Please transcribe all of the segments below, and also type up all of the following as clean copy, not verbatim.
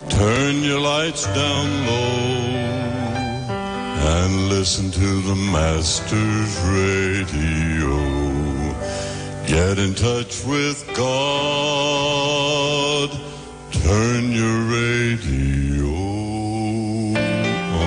Turn your lights down low and listen to the Master's radio. Get in touch with God. Turn your radio on.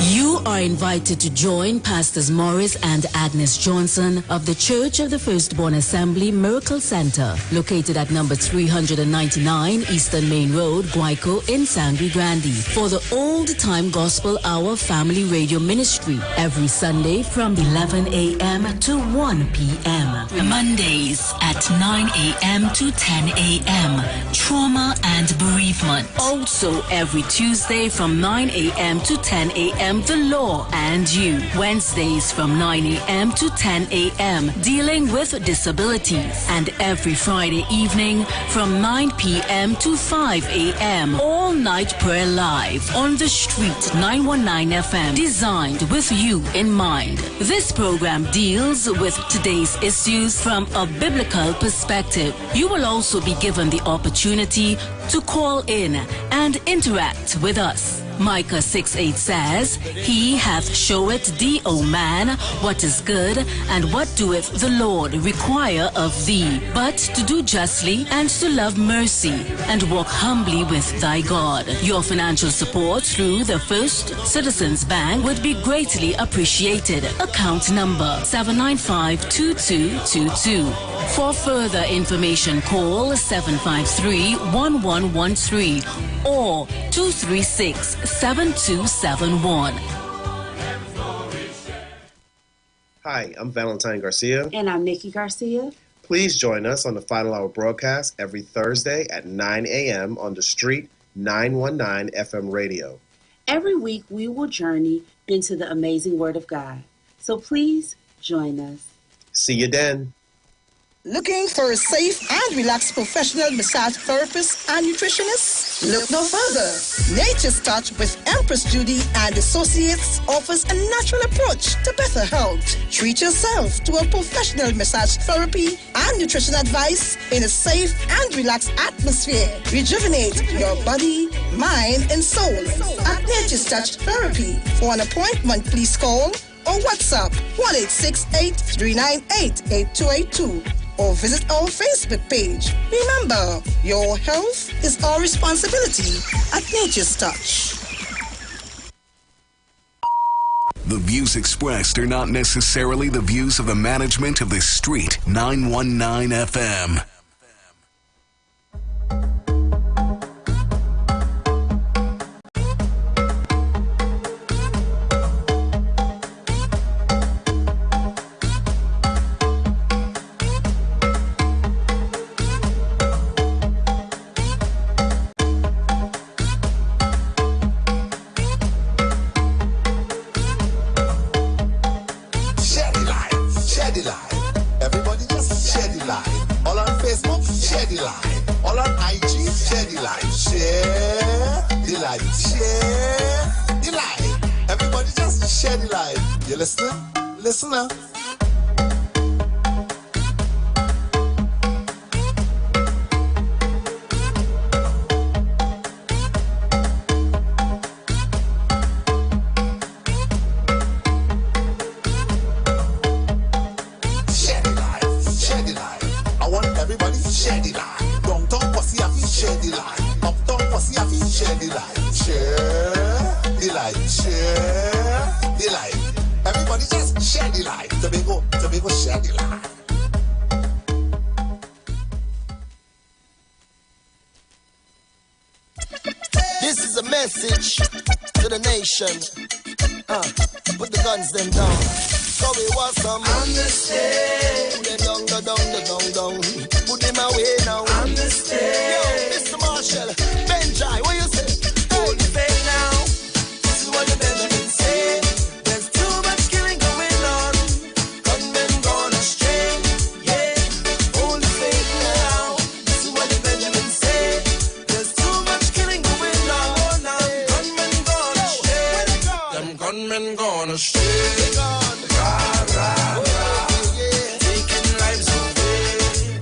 You are invited to join Pastors Morris and Agnes Johnson of the Church of the Firstborn Assembly Miracle Center, located at number 399 Eastern Main Road, Guayco in Sangre Grande, for the Old Time Gospel Hour Family Radio Ministry every Sunday from 11 a.m. to 1 p.m. Mondays at 9 a.m. to 10 a.m. Trauma and bereavement. Also every Tuesday from 9 a.m. to 10 a.m. The Law and You. Wednesdays from 9 a.m. to 10 a.m. Dealing with disabilities. And every Friday evening from 9 p.m. to 5 a.m. All night prayer live on the street 919 FM. Designed with you in mind. This program deals with today's issues from a biblical perspective. You will also be given the opportunity to call in and interact with us. Micah 6:8 says, He hath showeth thee, O man, what is good, and what doeth the Lord require of thee, but to do justly and to love mercy, and walk humbly with thy God. Your financial support through the First Citizens Bank would be greatly appreciated. Account number 795-2222. For further information, call 753-1113 or 236-7271. Hi, I'm Valentine Garcia. And I'm Nikki Garcia. Please join us on the Final Hour broadcast every Thursday at 9 a.m. on the street 919 FM radio. Every week we will journey into the amazing Word of God. So please join us. See you then. Looking for a safe and relaxed professional massage therapist and nutritionist? Look no further. Nature's Touch with Empress Judy and Associates offers a natural approach to better health. Treat yourself to a professional massage therapy and nutrition advice in a safe and relaxed atmosphere. Rejuvenate your body, mind, and soul at Nature's Touch Therapy. For an appointment, please call or WhatsApp 1-868-398-8282. or visit our Facebook page. Remember, your health is our responsibility at Nature's Touch. The views expressed are not necessarily the views of the management of the Street 919 FM. Listen now. Share the life. I want everybody to share the life. Downtown Posse have to share the life. Uptown Posse have to share the life. Share the life. Share the life. Everybody just share the life. Tobago, share the life. This is a message to the nation. Put the guns them down. So we want some understand. Put them down. Put them away now. Understand. Yo, Mr. Marshall, Benjai, what you say? Hold the faith now. This is what the Benjamin said. There's too much killing going on. Gunmen gone astray. Yeah, hold the faith now. This is what the Benjamin said. There's too much killing going on. Gunmen gone astray. Them gunmen gone astray. Taking lives away.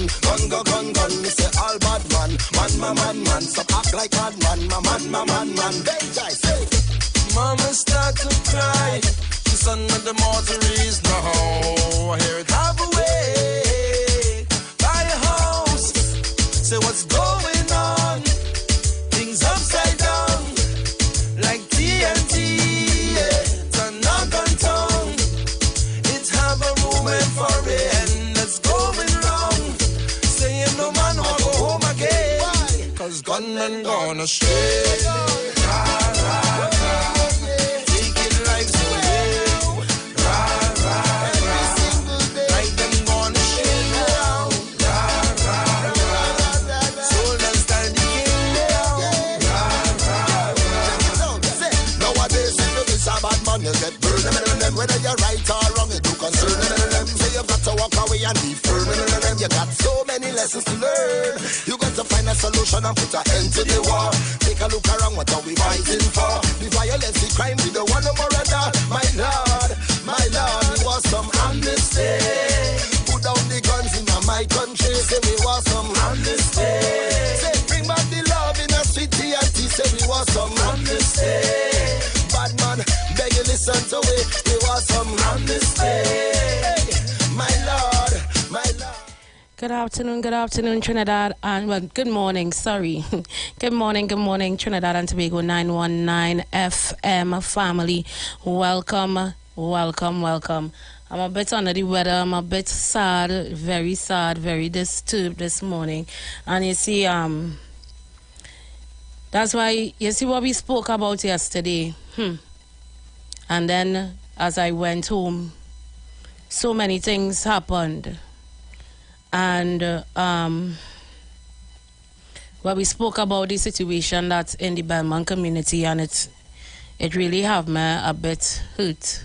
gun. Me say all bad man, man. So act like bad man, man. They say, Mama start to cry. She's under the mortuaries now. I hear it have a way. Buy a house. Say what's going on? Things upside down. Like TNT. Yeah. Turn knock on tongue. It's have a movement for it. And it's going wrong. Saying no man will go home again. Why? Cause gunmen gonna stray. Whether you're right or wrong, it do concern them. Say you've got to walk away and be firm. You got so many lessons to learn. You got to find a solution and put an end to the war. Take a look around, what are we fighting for? The violence, the crime, we don't want no more of that. My Lord, it was some amnesty. Put down the guns in my country. Say we want some amnesty. Say bring back the love in a sweet TNT. Say we want some amnesty. Bad man, beg you listen to it. We want some amnesty. My Lord. Good afternoon, Trinidad, and well, good morning, sorry. Good morning, Trinidad and Tobago 919 FM family. Welcome. I'm a bit under the weather, I'm a bit sad, very disturbed this morning. And you see, that's why, you see what we spoke about yesterday. And then, as I went home, so many things happened. And we spoke about the situation that's in the Belmont community, and it really have me a bit hurt.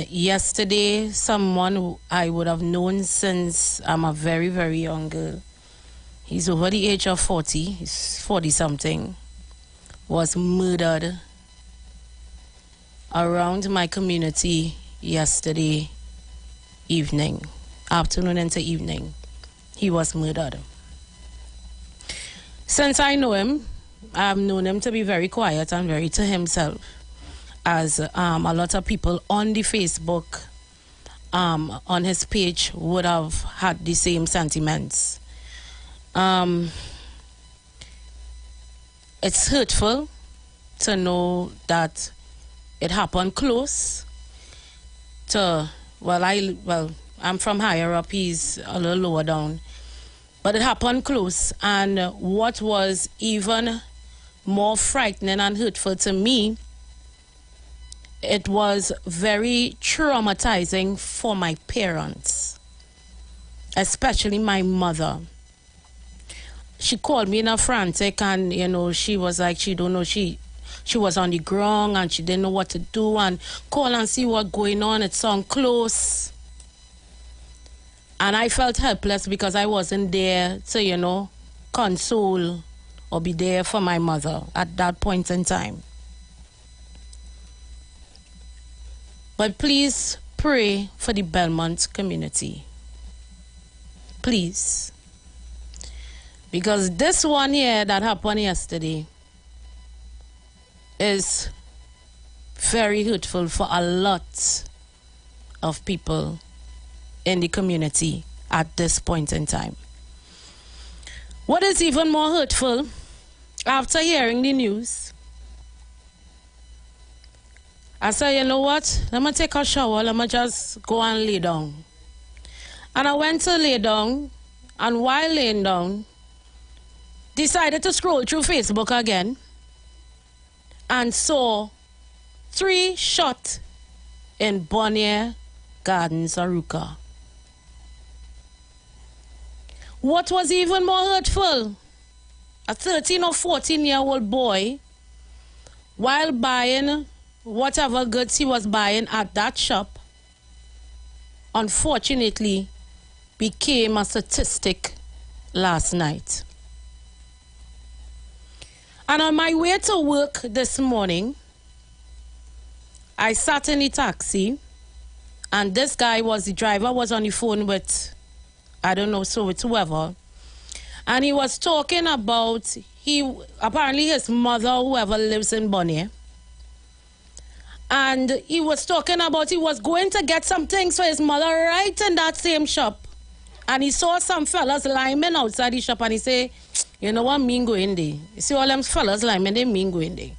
Yesterday, someone who I would have known since I'm a very, very young girl, he's over the age of 40, he's 40-something, was murdered around my community yesterday evening. Afternoon into evening, he was murdered. Since I know him, I've known him to be very quiet and very to himself, as a lot of people on the Facebook, on his page, would have had the same sentiments. It's hurtful to know that it happened close to, I'm from higher up, he's a little lower down. But it happened close, and what was even more frightening and hurtful to me, it was very traumatizing for my parents, especially my mother. She called me in a frantic, and, she was like, she don't know, she was on the ground, and she didn't know what to do, and call and see what's going on, it sound close. And I felt helpless because I wasn't there to, console or be there for my mother at that point in time. But please pray for the Belmont community. Please. Because this one here that happened yesterday is very hurtful for a lot of people in the community at this point in time. What is even more hurtful, after hearing the news, I said, you know what, let me take a shower, let me just go and lay down. And I went to lay down, and while laying down, decided to scroll through Facebook again, and saw 3 shots in Bonnier Gardens, Aruka. What was even more hurtful, a 13 or 14-year-old boy, while buying whatever goods he was buying at that shop, unfortunately became a statistic last night. And on my way to work this morning, I sat in the taxi, and this guy the driver was on the phone with I don't know, so it's whoever. And he was talking about, apparently his mother, whoever lives in Bonnie. And he was talking about he was going to get some things for his mother right in that same shop. And he saw some fellas linemen outside the shop and he said, you know what, me go in there. You see all them fellas linemen, they mean go in there.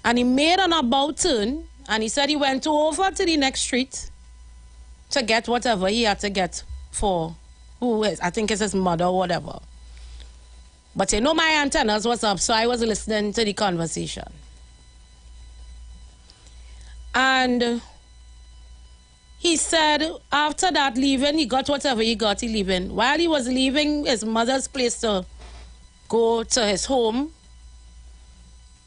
And he made an about turn and he said he went over to the next street to get whatever he had to get for who is, I think it's his mother or whatever. But you know my antennas was up, so I was listening to the conversation. And he said after that leaving, he got whatever he got, he leaving. While he was leaving his mother's place to go to his home,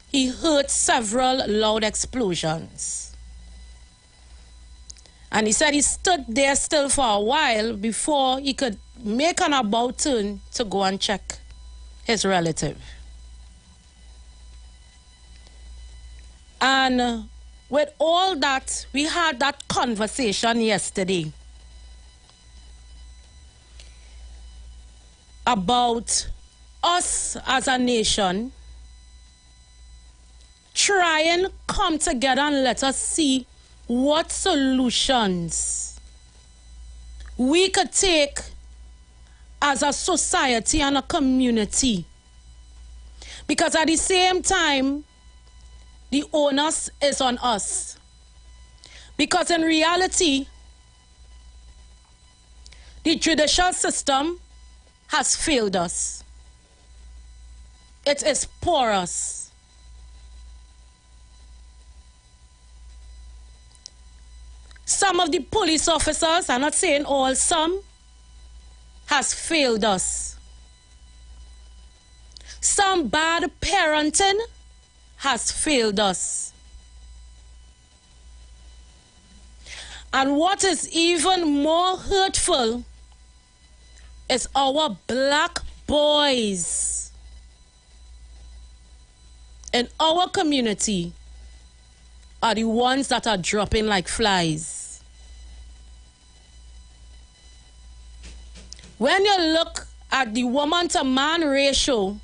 he heard several loud explosions. And he said he stood there still for a while before he could make an about turn to go and check his relative. And with all that, we had that conversation yesterday about us as a nation try and come together and let us see what solutions we could take as a society and a community. Because at the same time, the onus is on us. Because in reality, the judicial system has failed us. It is porous. Some of the police officers, I'm not saying all, some, has failed us. Some bad parenting has failed us. And what is even more hurtful is our black boys in our community are the ones that are dropping like flies. When you look at the woman to man ratio,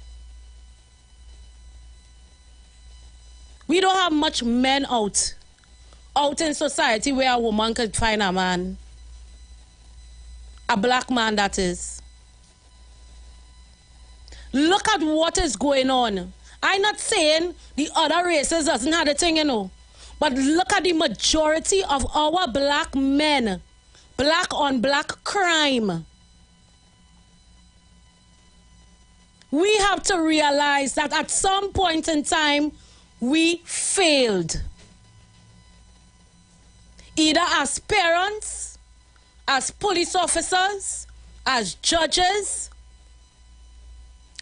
we don't have much men out in society where a woman could find a man. A black man, that is. Look at what is going on. I'm not saying the other races doesn't have the thing, you know. But look at the majority of our black men. Black on black crime. We have to realize that at some point in time, we failed. Either as parents, as police officers, as judges,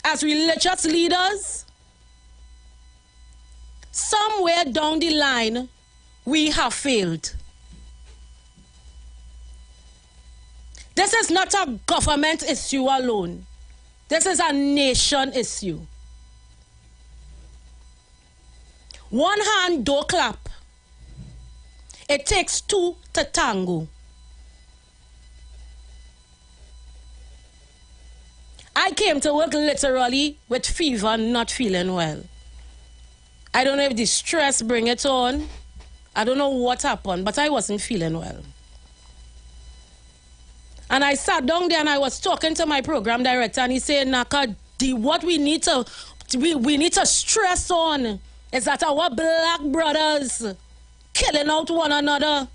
as religious leaders. Somewhere down the line, we have failed. This is not a government issue alone. This is a nation issue. One hand don't clap. It takes two to tango. I came to work literally with fever, not feeling well. I don't know if the stress bring it on. I don't know what happened, but I wasn't feeling well. And I sat down there and I was talking to my program director and he said, Naka, what we need to stress on is that our black brothers killing out one another.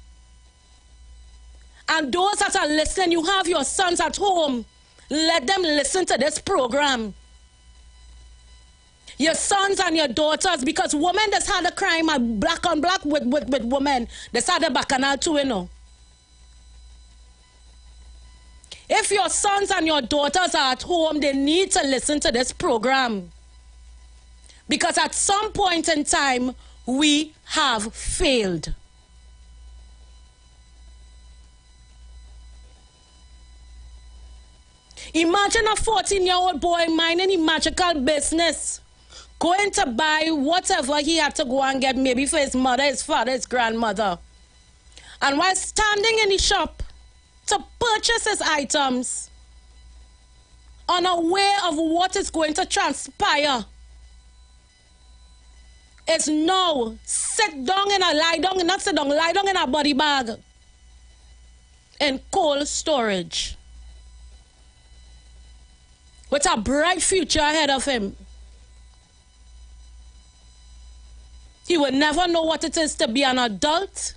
And those that are listening, you have your sons at home. Let them listen to this program. Your sons and your daughters, because women that's had a crime are black on black with women. That's had a bacchanal too, you know. If your sons and your daughters are at home, they need to listen to this program. Because at some point in time, we have failed. Imagine a 14-year-old boy minding a magical business, going to buy whatever he had to go and get, maybe for his mother, his father, his grandmother. And while standing in the shop to purchase his items, unaware of what is going to transpire, is now sit down in a lie down, not sit down, lie down in a body bag in cold storage with a bright future ahead of him. He would never know what it is to be an adult.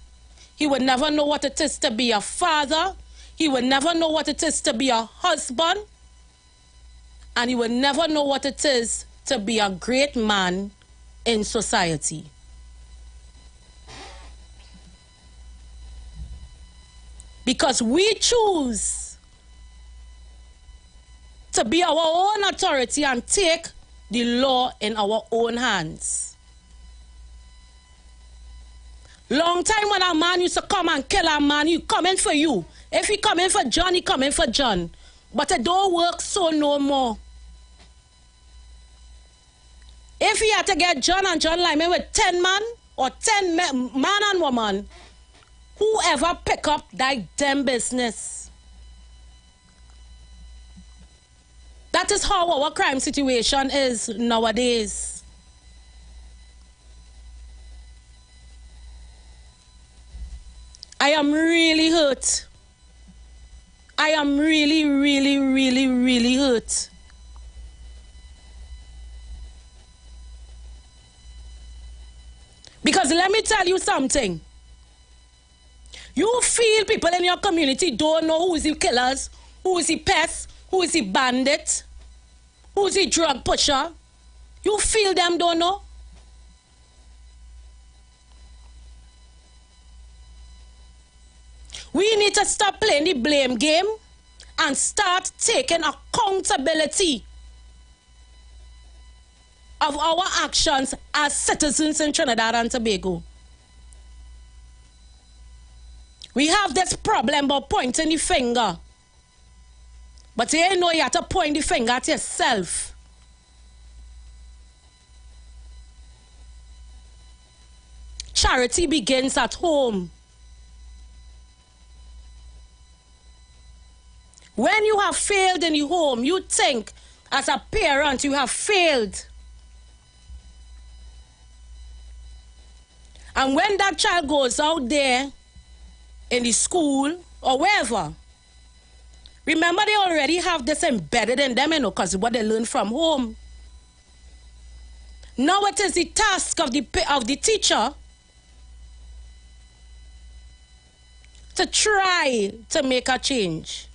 He would never know what it is to be a father. He would never know what it is to be a husband. And he would never know what it is to be a great man in society. Because we choose to be our own authority and take the law in our own hands. Long time when a man used to come and kill a man, he coming for you. If he coming for John, he coming for John. But it don't work so no more. If he had to get John and John Lyman with 10 man or 10 man and woman, whoever pick up that damn business. That is how our crime situation is nowadays. I am really hurt. I am really, really, really, really hurt. Because let me tell you something. You feel people in your community don't know who is the killers, who is the pest, who is the bandit, who is the drug pusher. You feel them don't know. We need to stop playing the blame game and start taking accountability of our actions as citizens in Trinidad and Tobago. We have this problem about pointing the finger. But you know you have to point the finger at yourself. Charity begins at home. When you have failed in the home, you think as a parent you have failed. And when that child goes out there in the school or wherever, remember they already have this embedded in them, you know, because what they learn from home. Now it is the task of the teacher to try to make a change.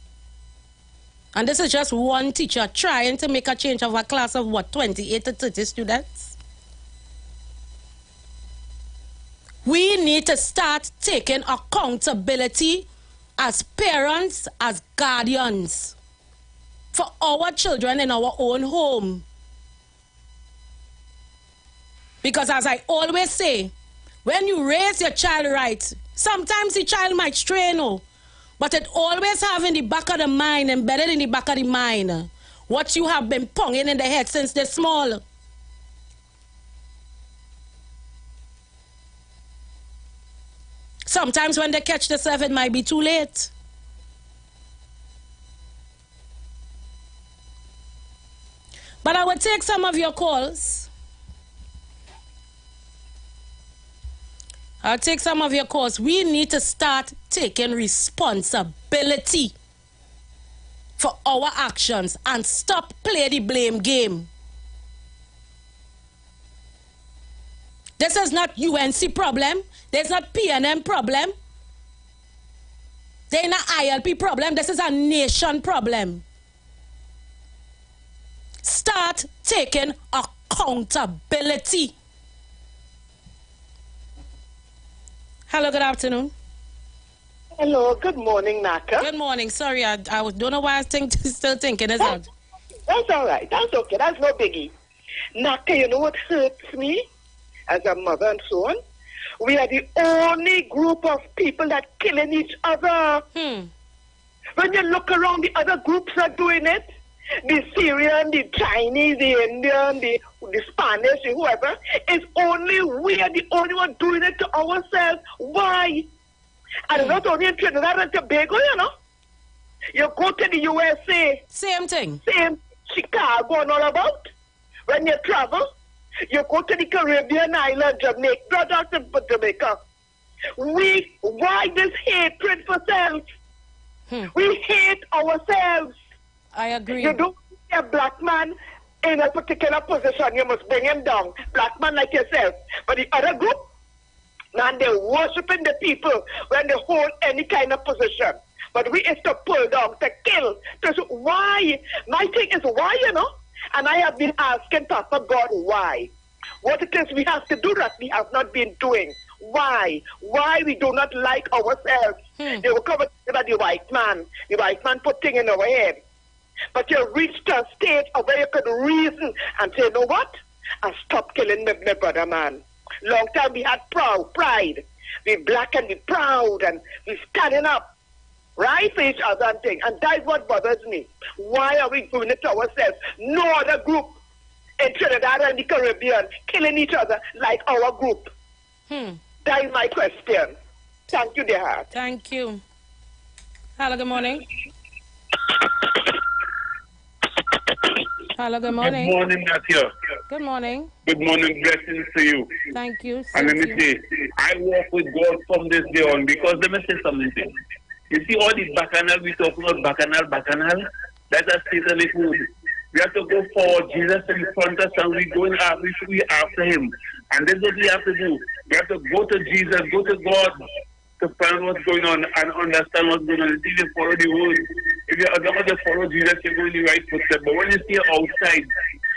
And this is just one teacher trying to make a change of a class of what, 28 to 30 students? We need to start taking accountability as parents, as guardians, for our children in our own home. Because as I always say, when you raise your child right, sometimes the child might stray, no, but it always have in the back of the mind, embedded in the back of the mind, what you have been ponging in the head since they're small. Sometimes when they catch themselves, it might be too late. But I will take some of your calls. I'll take some of your calls. We need to start taking responsibility for our actions and stop playing the blame game. This is not UNC problem. There's not PNM problem. There's not ILP problem. This is a nation problem. Start taking accountability. Hello, good afternoon. Hello, good morning, Naka. Good morning. Sorry, I don't know why I was still thinking. Is that? That's all right. That's okay. That's no biggie. Naka, you know what hurts me as a mother and so on? We are the only group of people that killing each other. When you look around, the other groups are doing it. The Syrian, the Chinese, the Indian, the Spanish, whoever. It's only we are the only one doing it to ourselves. Why? And not only in Trinidad and Tobago, you know. You go to the USA. Same thing. Same. Chicago and all about? When you travel, you go to the Caribbean island, Jamaica, not Jamaica. Why this hatred for self? We hate ourselves. I agree. You don't see a black man in a particular position, you must bring him down. Black man like yourself. But the other group, man, they're worshiping the people when they hold any kind of position. But we is to pull down, to kill. Why? My thing is why, you know? And I have been asking Pastor God why. What it is we have to do that we have not been doing. Why? Why we do not like ourselves? They will come by the white man. The white man put things in our head. But you reached a stage of where you could reason and say, you know what? I stop killing my brother, man. Long time we had pride. We black and we proud and we standing up. Right for each other and thing. And that's what bothers me. Why are we doing it to ourselves? No other group in Trinidad and the Caribbean killing each other like our group. That is my question. Thank you, dear heart. Thank you. Hello, good morning. Hello, good morning. Good morning, Matthew. Good morning. Good morning, blessings to you. Thank you. And let me say, I walk with God from this day on because let me say something. You see all the bacchanal we talk about, bacchanal, that's a satanic food. We have to go forward, Jesus in front of us, and we should be after him. And that's what we have to do. We have to go to Jesus, go to God to find what's going on and understand what's going on. It's even follow the word. If you're not to follow Jesus, you're going in the right footstep. But when you stay outside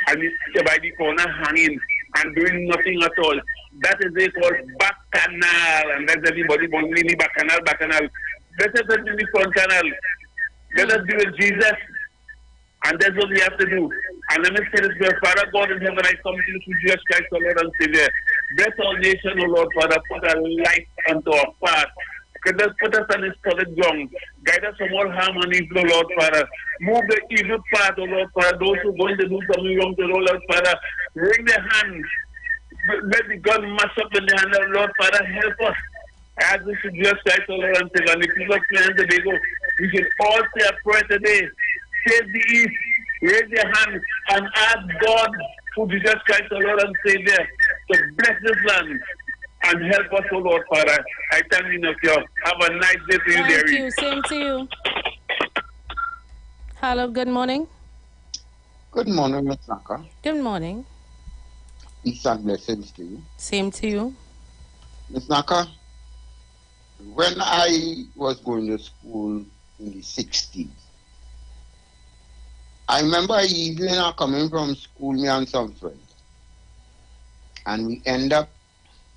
and you stay by the corner hanging and doing nothing at all, that is it called bacchanal. And that's everybody really bacchanal. Let us in the front canal. Let us be with Jesus. And that's what we have to do. And let me say this, dear Father God in heaven, I come to you through Jesus Christ, our Lord and Savior. Bless our nation, O Lord Father, put a light unto our path. Put us on this solid ground. Guide us from all harm and evil, O Lord Father. Move the evil path, O Lord Father. Those who are going to do something wrong to the Lord Father, wring their hands. Let the gun mash up in the hand of the Lord Father. Help us. As we should just Christ, O Lord and Savior. And the people of Trinidad and Tobago, we should all say a prayer today. Save the East. Raise your hands and ask God, through Jesus Christ, our Lord and Savior, to bless this land and help us, O Lord Father. I thank you, Nakia. Have a nice day to you, Derry. Thank you. Same to you. Hello, good morning. Good morning, Ms. Naka. Good morning. Peace and blessings to you. Same to you. Ms. Naka, when I was going to school in the 60s, I remember evening coming from school, me and some friends. And we end up,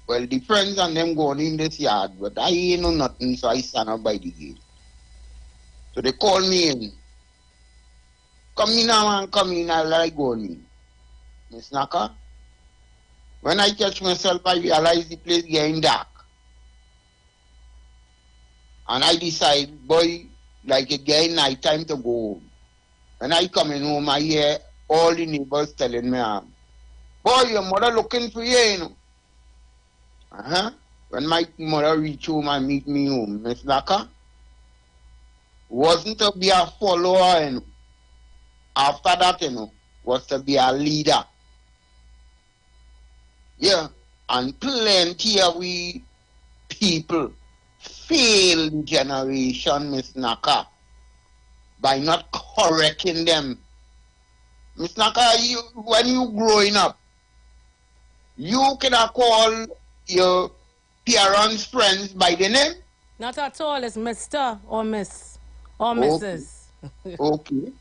well, the friends and them going in this yard, but I ain't know nothing, so I stand up by the gate. So they call me in. Come in now, man, come in, I'll like going in. Miss Naka, when I catch myself, I realize the place getting dark. And I decide, boy, like it getting night time to go home. When I come in home, I hear all the neighbors telling me, boy, your mother looking for you, you know. When my mother reach home and meet me home, Miss Naka, wasn't to be a follower, you know. After that, you know, was to be a leader. Yeah, and plenty of we people failed generation, Miss Naka, by not correcting them. Miss Naka, when you growing up, you can call your parents' friends by the name? Not at all. It's Mr. or Miss or Mrs. Okay.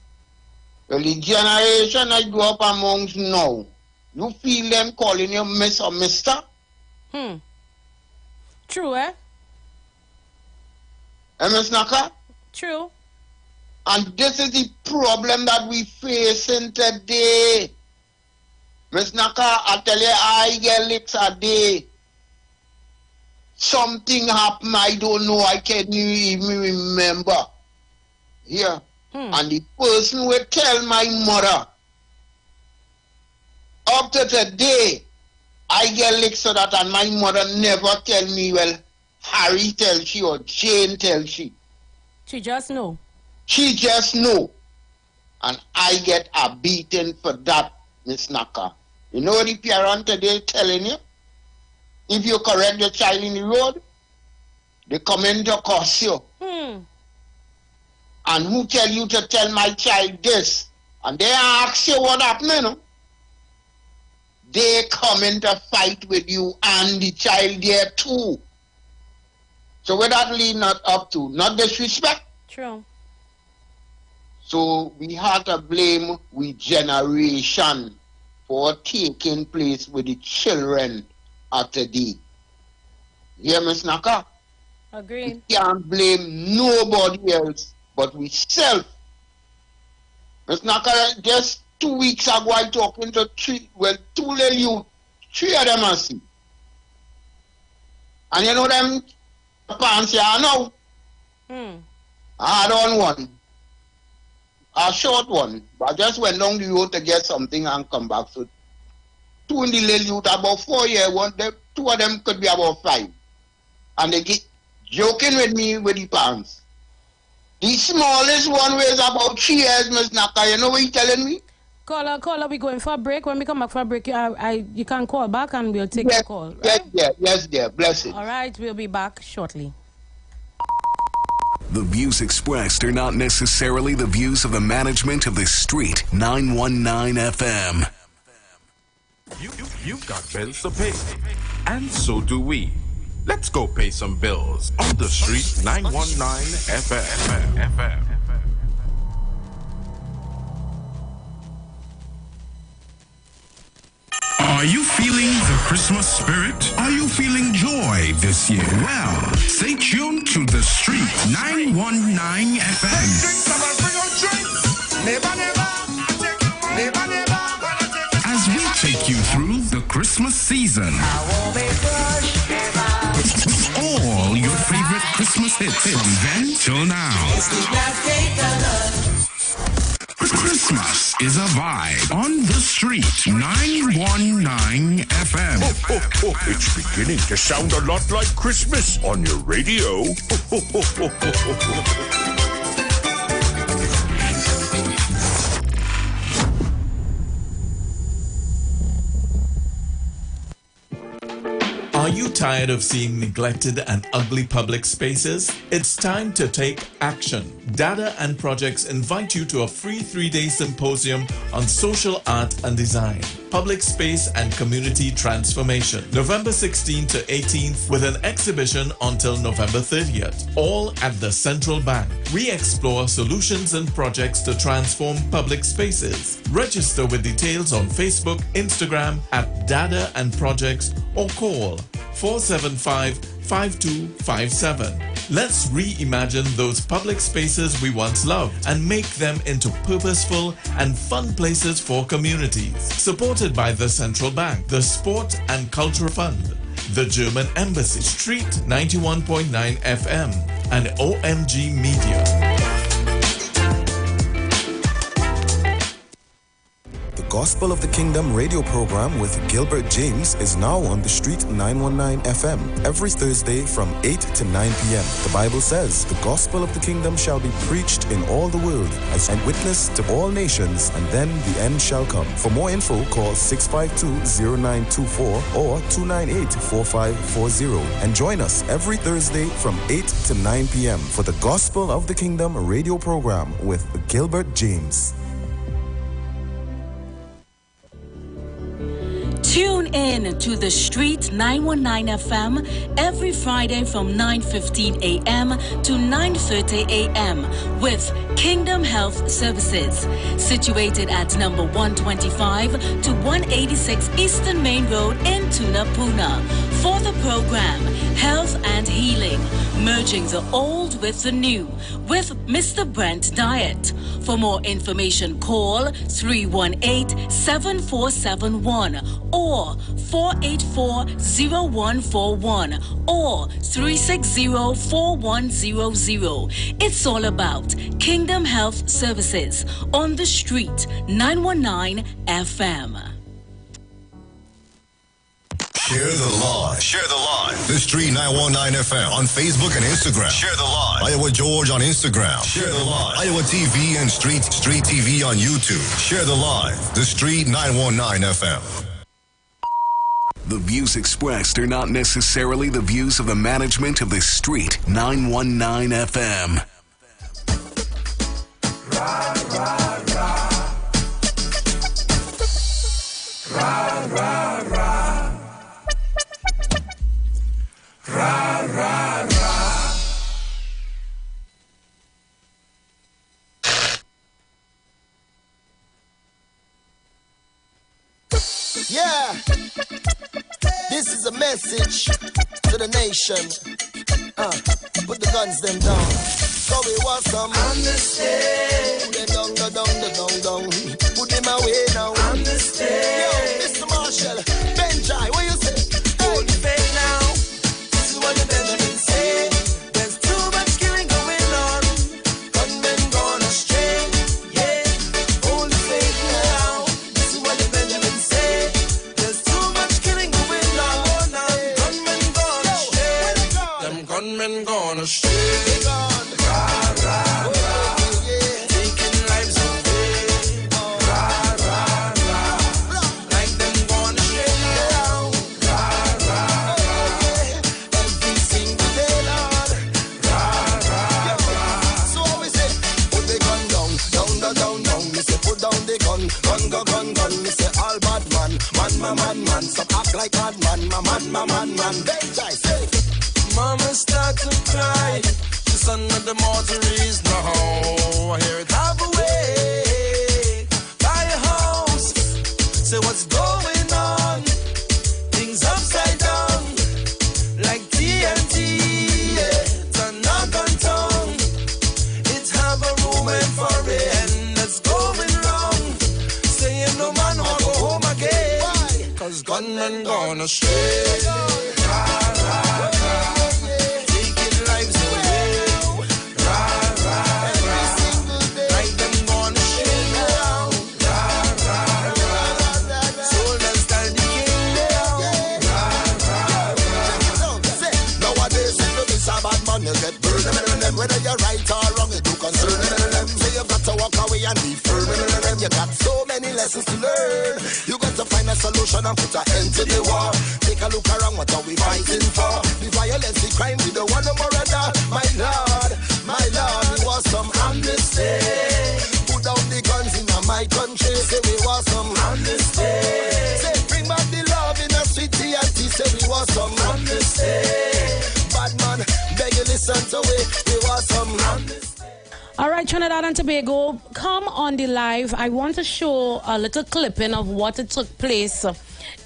Well, the generation I grew up amongst now, you feel them calling you Miss or Mr.? True, eh? Miss Naka? True. And this is the problem that we facing today. Miss Naka, I tell you, I get licks a day. Something happened, I don't know, I can't even remember. Yeah. And the person will tell my mother, up to today, I get licks so that, and my mother never tell me, well, Harry tell she or Jane tell she. She just know. She just know. and I get a beating for that, Miss Naka. You know the parent today telling you, if you correct your child in the road, they come in to cost you. And who tell you to tell my child this? And they ask you what happened, you know? They come in to fight with you and the child there too. So where that lead not up to? Not disrespect? True. So we have to blame we generation for taking place with the children of today. Hear me, Snaka? Agreed. We can't blame nobody else but we self. Miss Naka, just 2 weeks ago I talking to two little youth, 3 of them I see. And you know them pants here now? I had on one. A short one. But I just went down the road to get something and come back. So 2 in the little youth about 4 years, 2 of them could be about 5. And they get joking with me with the pants. The smallest one weighs about 3 years, Miss Naka. You know what you're telling me? Caller, we going for a break. When we come back for a break, you can call back and we'll take your call. Right? Yes, dear. Bless it. All right, we'll be back shortly. The views expressed are not necessarily the views of the management of the Street 919 FM. You've got bills to pay, and so do we. Let's go pay some bills on the Street 919 FM. Are you feeling the Christmas spirit? Are you feeling joy this year? Well, stay tuned to the Street 919 FM. As we take you through the Christmas season. All your favorite Christmas hits from then till now. Christmas is a vibe on the Street 919 FM. It's beginning to sound a lot like Christmas on your radio. Are you tired of seeing neglected and ugly public spaces? It's time to take action. Data and Projects invite you to a free 3-day symposium on social art and design, public space and community transformation. November 16th to 18th with an exhibition until November 30th, all at the Central Bank. We explore solutions and projects to transform public spaces. Register with details on Facebook, Instagram at Data and Projects or call 475-5257. Let's reimagine those public spaces we once loved and make them into purposeful and fun places for communities. Supported by the Central Bank, the Sport and Culture Fund, the German Embassy, Street 91.9 FM, and OMG Media. The Gospel of the Kingdom radio program with Gilbert James is now on the Street 919 FM every Thursday from 8 to 9 p.m. The Bible says, the gospel of the kingdom shall be preached in all the world as a witness to all nations, and then the end shall come. For more info, call 652-0924 or 298-4540 and join us every Thursday from 8 to 9 p.m. for the Gospel of the Kingdom radio program with Gilbert James. Tune in to the Street 919 FM every Friday from 9:15 a.m. to 9:30 a.m. with Kingdom Health Services, situated at number 125 to 186 Eastern Main Road in Tunapuna. For the program, Health and Healing, merging the old with the new, with Mr. Brent Diet. For more information, call 318-7471 or 484-0141 or 360-4100. It's all about Kingdom Health Services on the Street 919 FM. Share the live. Share the live. The Street 919 FM on Facebook and Instagram. Share the live. Iowa George on Instagram. Share the live. Iowa TV and Street TV on YouTube. Share the live. The Street 919 FM. The views expressed are not necessarily the views of the management of the Street 919 FM. Ra, ra, ra. Ra, ra, ra. Ra, ra, ra. Yeah. This is a message to the nation. Put the guns them down. So we want some understand. Put them down. Put them away now. Understand. Yo, Mr. Marshall, Benjai, what you say? Hold the faith now. This is what the Benjamin say. There's too much killing going on. Gunmen gone astray. Yeah, hold the faith now. This is what the Benjamin say. There's too much killing going on. Gunmen gone astray. Them gunmen gone astray. Man, stop act like man. Benjai, say. Mama start to cry. She's under the mortuaries now. I hear it half away. Buy a house. Say what's going on. Things upside down. Like TNT. Yeah. Turn knock on tongue. It have a movement for it. And that's going wrong. Saying no man will go home again. Cause gunmen gone astray. Ra, ra, ra. Taking lives away. Ra, ra, ra. Like them gone astray now. Ra, ra, ra. Soldiers tell the king now. Ra, ra, ra. Nowadays, if you miss a bad man, you get burned in them. Whether you're right or wrong, you do concern in them. So you've got to walk away and be firm in them. You got so many lessons to learn. You got to find a solution and put an end to the war. Take a look around, what are we fighting for? The violence, the crime, we don't want no more of that. My Lord, we want some amnesty. Put down the guns in my country. Say we want some amnesty. Say bring back the love in the city and say we want some amnesty. Bad man, beg you listen to it. We want some amnesty. All right, Trinidad and Tobago, come on the live. I want to show a little clipping of what took place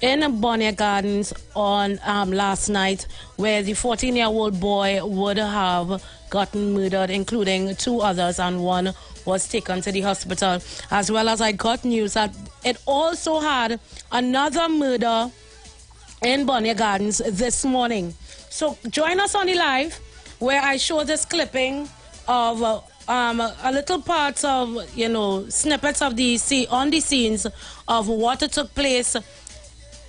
in Bonnier Gardens on last night, where the 14-year-old boy would have gotten murdered, including two others, and one was taken to the hospital. As well as I got news that it also had another murder in Bonnier Gardens this morning. So join us on the live, where I show this clipping of a little part of, snippets of the on the scenes of what took place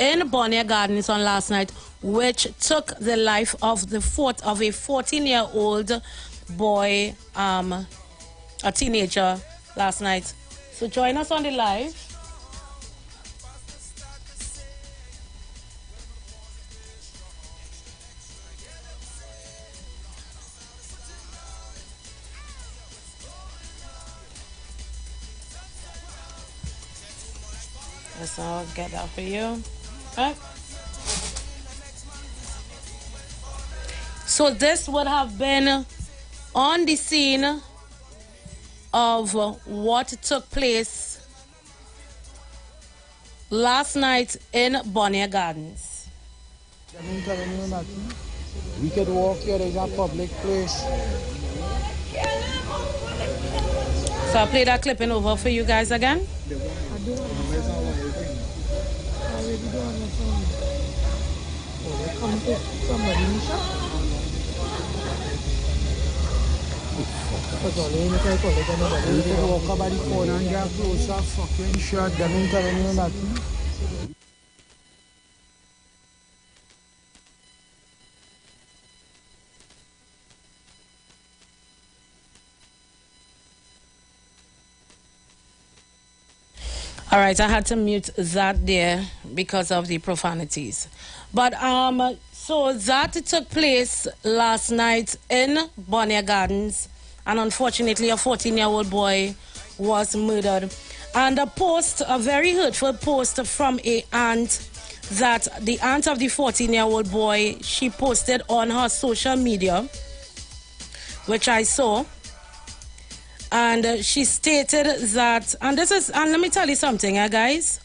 in Bonnier Gardens on last night, which took the life of a 14-year-old boy, a teenager, last night. So join us on the live. So I'll get that for you. Okay. So this would have been on the scene of what took place last night in Bonnier Gardens. We could walk here, there's a public place. So I'll play that clipping over for you guys again. Walk about the corner and get closer, fucking shot them in telling you nothing. All right, I had to mute that there because of the profanities. But so that took place last night in Bonnier Gardens, and unfortunately a 14-year-old boy was murdered. And a very hurtful post from a aunt, that the aunt of the 14-year-old boy, she posted on her social media, which I saw. And she stated that, and let me tell you something, guys.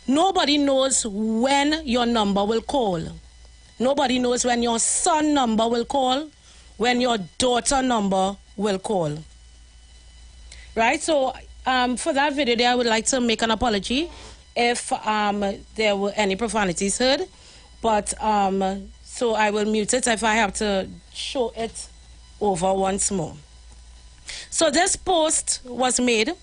Nobody knows when your number will call. Nobody knows when your son number will call, when your daughter number will call. Right? So for that video there, I would like to make an apology if there were any profanities heard. But so I will mute it if I have to show it over once more. So this post was made,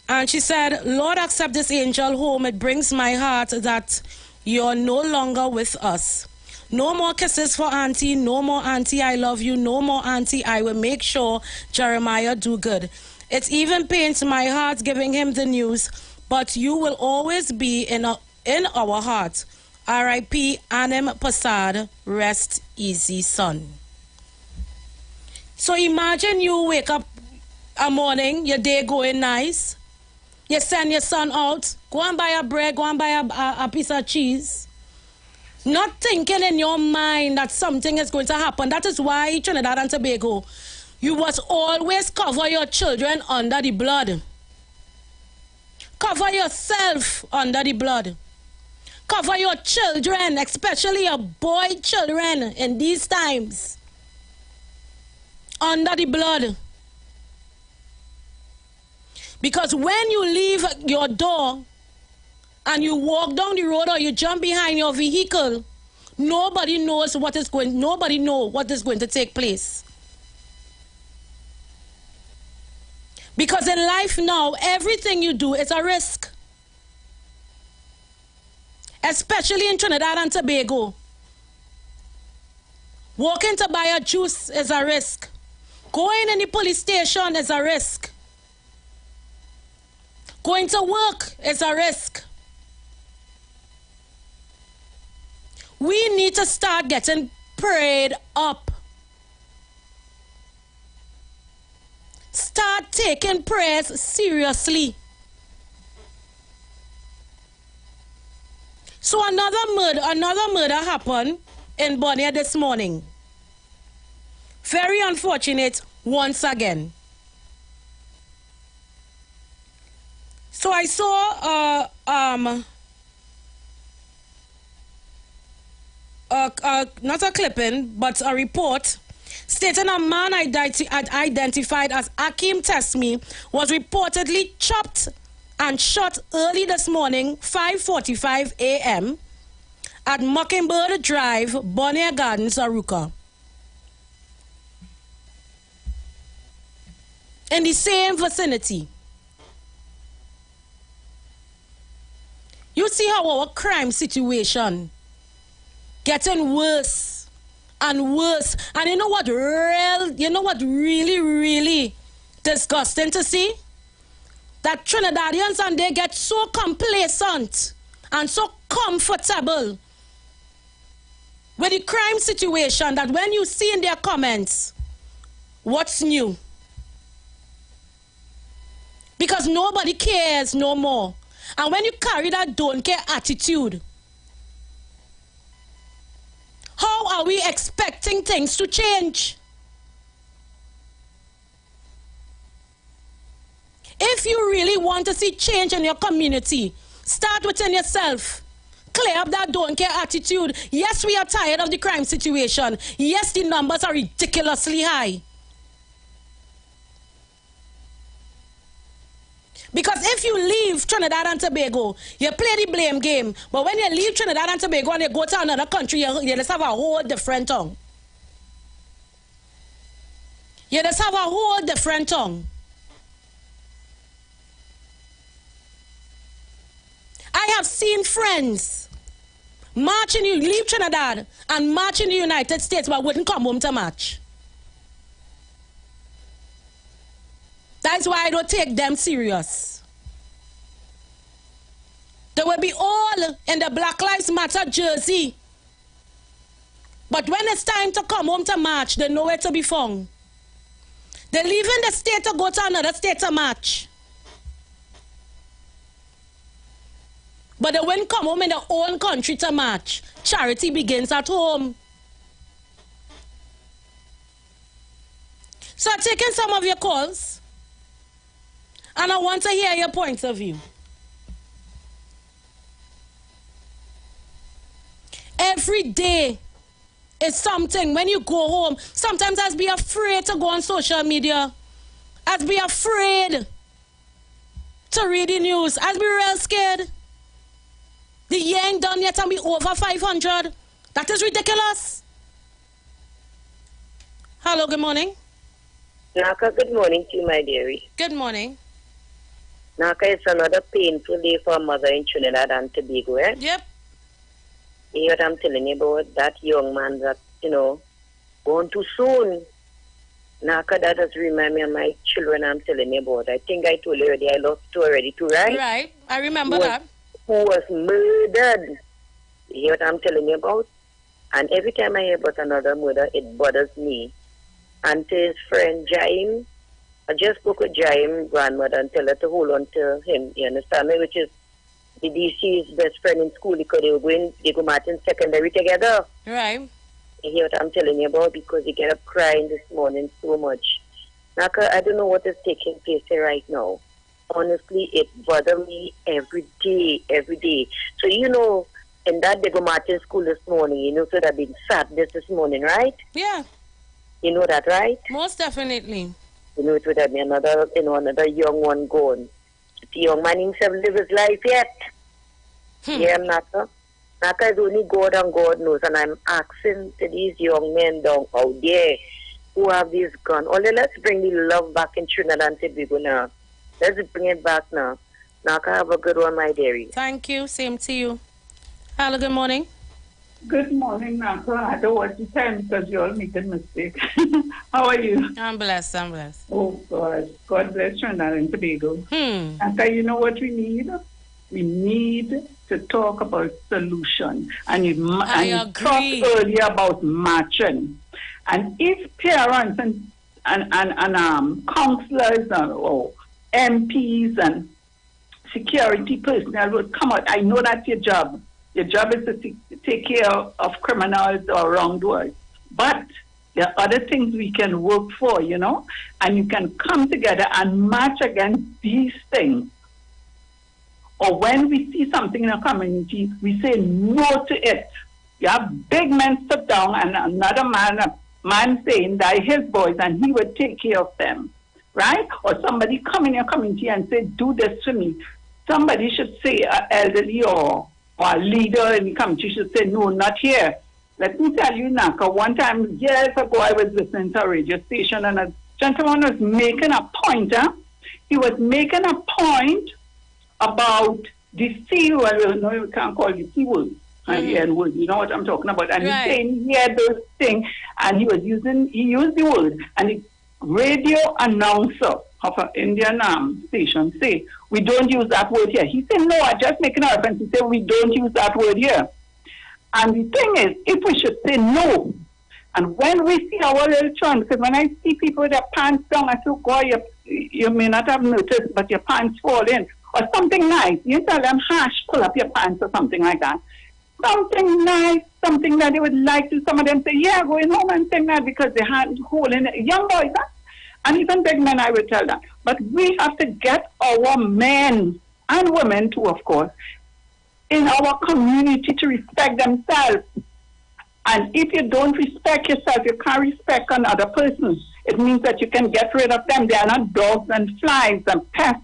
and she said, Lord, accept this angel home. It brings my heart that you're no longer with us. No more kisses for auntie. No more auntie, I love you. No more auntie, I will make sure Jeremiah do good. It even pains my heart giving him the news, but you will always be in our heart. R.I.P. Anim Pasad, rest easy, son. So imagine you wake up a morning, your day going nice. You send your son out, go and buy a bread, go and buy a piece of cheese. Not thinking in your mind that something is going to happen. That is why Trinidad and Tobago, you must always cover your children under the blood. Cover yourself under the blood. Cover your children, especially your boy children in these times, under the blood. Because when you leave your door and you walk down the road or you jump behind your vehicle, nobody knows what is going to take place. Because in life now, everything you do is a risk. Especially in Trinidad and Tobago. Walking to buy a juice is a risk. Going in the police station is a risk. Going to work is a risk. We need to start getting prayed up. Start taking prayers seriously. So another murder happened in Bonnier this morning. Very unfortunate once again. So I saw not a clipping, but a report stating a man identified as Akim Tesmi was reportedly chopped and shot early this morning, 5:45 a.m. at Mockingbird Drive, Bonnier Gardens, Aruka. In the same vicinity. You see how our crime situation getting worse and worse. And you know what really, really disgusting to see? That Trinidadians and they get so complacent and so comfortable with the crime situation that when you see in their comments, what's new? Because nobody cares no more. And when you carry that don't care attitude, how are we expecting things to change? If you really want to see change in your community, start within yourself. Clear up that don't care attitude. Yes, we are tired of the crime situation. Yes, the numbers are ridiculously high. Because if you leave Trinidad and Tobago, you play the blame game. But when you leave Trinidad and Tobago and you go to another country, you just have a whole different tongue. You just have a whole different tongue. I have seen friends leave Trinidad and march in the United States but wouldn't come home to march. That's why I don't take them serious. They will be all in the Black Lives Matter jersey. But when it's time to come home to march, they're nowhere to be found. They're leaving the state to go to another state to march. But they won't come home in their own country to march. Charity begins at home. So I'm taking some of your calls, and I want to hear your points of view. Every day is something. When you go home, sometimes I'd be afraid to go on social media. I'd be afraid to read the news. I'd be real scared. The year ain't done yet and we over 500. That is ridiculous. Hello, good morning. Naka, good morning to you, my dearie. Good morning. Naka, it's another painful day for a mother in Trinidad and Tobago, eh? Yep. You hear what I'm telling you about? That young man that, gone too soon. Naka, that does remind me of my children I'm telling you about. I think I told you already, I lost two already too, right? Right, I remember that. Who was murdered. You hear what I'm telling you about? And every time I hear about another murder, it bothers me. And to his friend Jaim, I just spoke with Jaim's grandmother and tell her to hold on to him, you understand me? Which is the DC's best friend in school because they go Martin secondary together. Right. You hear what I'm telling you about? Because he get up crying this morning so much. Naka, I don't know what is taking place here right now. Honestly, it bothers me every day. So, in that they go Martin school this morning, so they've been sat this morning, right? Yeah. You know that, right? Most definitely. It would have been another young one gone. The young man himself live his life yet. Yeah, Naka. Naka is only God and God knows. And I'm asking to these young men down out there who have these guns. Only let's bring the love back in Trinidad and Tobago now. Let's bring it back now. Naka, have a good one, my dearie. Thank you. Same to you. Hello, good morning. Good morning, Naka. I don't want to time because you all make a mistake. How are you? I'm blessed. Oh, God. God bless Trinidad and Tobago. Naka, you know what we need? We need to talk about solution. And you talked earlier about matching. And if parents and counselors or MPs and security personnel would come out, I know that's your job. Your job is to take care of criminals or wrongdoers. But there are other things we can work for, and you can come together and match against these things. Or when we see something in a community, we say no to it. You have big men sit down and another man saying that his boys and he would take care of them, right? Or somebody come in your community and say, do this for me. Somebody should say, an elderly or a leader in the community should say, no, not here. Let me tell you, Naka, one time, years ago, I was listening to a radio station and a gentleman was making a point. He was making a point about the C word. No, you can't call it C word. N-word, you know what I'm talking about. And he's saying he had those things, and he used the word. And the radio announcer of an Indian station say, we don't use that word here. He said, no, I'm just making a reference. He said, we don't use that word here. And the thing is, if we should say no, and when we see our little children, because when I see people with their pants down, I say, God, you may not have noticed, but your pants fall in. Or something nice. You tell them, hash, pull up your pants or something like that. Something nice, something that they would like to. Some of them say, yeah, going home and saying that because they had hole in it. Young boys, and even big men, I would tell that. But we have to get our men and women too, of course, in our community to respect themselves. And if you don't respect yourself, you can't respect another person. It means that you can get rid of them. They are not dogs and flies and pests,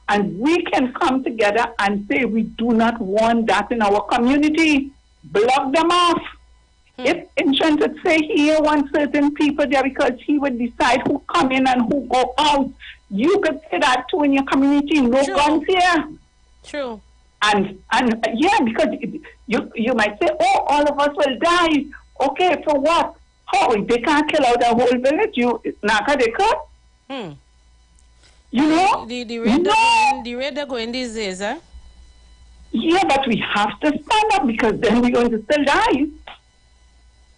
And we can come together and say we do not want that in our community. Block them off. If insurance would say he wants certain people there because he would decide who come in and who go out, you could say that too in your community. No guns here. True. And yeah, because you might say, oh, all of us will die. Okay, for what? Oh, they can't kill out a whole village. Naka, they could? The rate they're going these days, Yeah, but we have to stand up because then we're going to still die.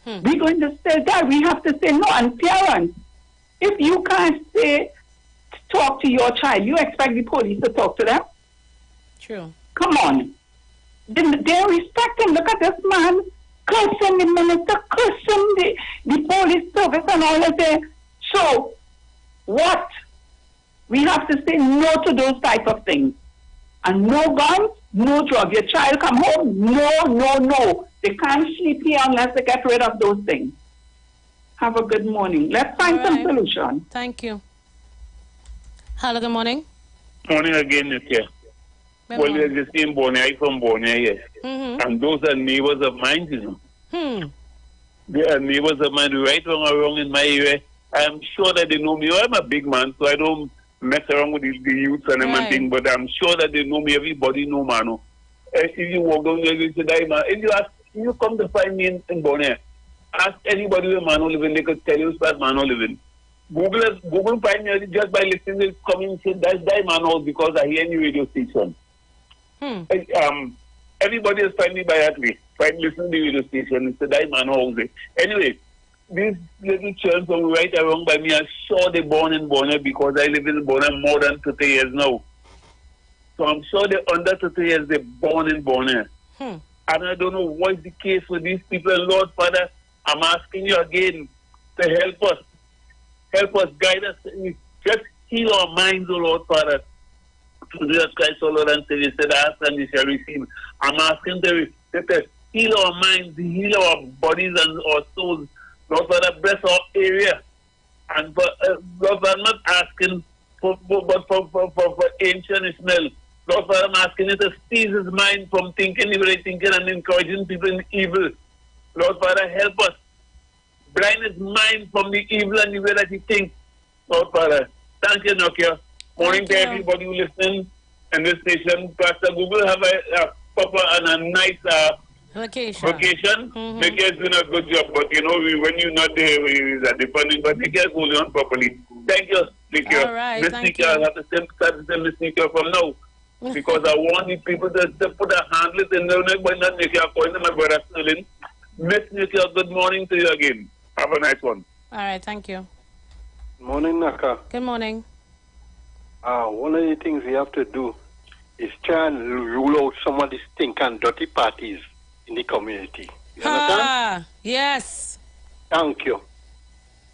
We're going to still die. We have to say no. And parents, if you can't talk to your child, you expect the police to talk to them? True. Come on. They respect him. Look at this man cursing the minister, cursing the police service and all that. So, what? We have to say no to those type of things. And no guns, no drug. Your child come home, no. They can't sleep here unless they get rid of those things. Have a good morning. Let's find some solution. Thank you. Hello, good morning. Morning again, Nikia. Well, there's the same Bonnie from Bonnie, yes. And those are neighbors of mine, you know. They are neighbors of mine, right or wrong in my area. I'm sure that they know me. I'm a big man, so I don't mess around with the youths and everything, but I'm sure that they know me. Everybody know, man. If you walk down there, you say, man, if you come to find me in Bonnie, ask anybody where Mano living, they could tell you where Mano living. Google find me just by listening to coming and say, that's Mano because I hear any radio station. Everybody is finding me by that way. Listen to the radio station and say, that's Mano. Anyway, these little children from right or wrong by me, I'm sure they're born in Bonnie because I live in Bonnie more than 30 years now. So I'm sure they're under 30 years, they're born in Bonnie. And I don't know what's the case with these people. Lord Father, I'm asking you again to help us, guide us, just heal our minds, O Lord Father. To Jesus Christ, O Lord and Savior, said, ask and you shall receive. I'm asking to heal our minds, heal our bodies and our souls. Lord Father, bless our area. And Lord Father, I'm not asking for ancient Ishmael. Lord Father, I'm asking you to seize his mind from thinking evil, thinking and encouraging people in evil. Lord Father, help us. Blind his mind from the evil and the way that he thinks. Lord Father, thank you, Nokia. Morning to everybody who listens in this station. Pastor Google have a proper and a nice vacation. Nikia is doing a good job, but you know, when you're not there, it's a different, but Nikia is holding on properly. Thank you, Nikia. All right, Miss Nikia, I'll have to start to say Miss Nikia from now. Because I want the people to put a handlet in there, but not Nikia, according to my brother Sterling. Miss Nikia, good morning to you again. Have a nice one. All right, thank you. Morning, Naka. Good morning. One of the things we have to do is try and rule out some of these stinking dirty parties in the community. You understand? Yes. Thank you.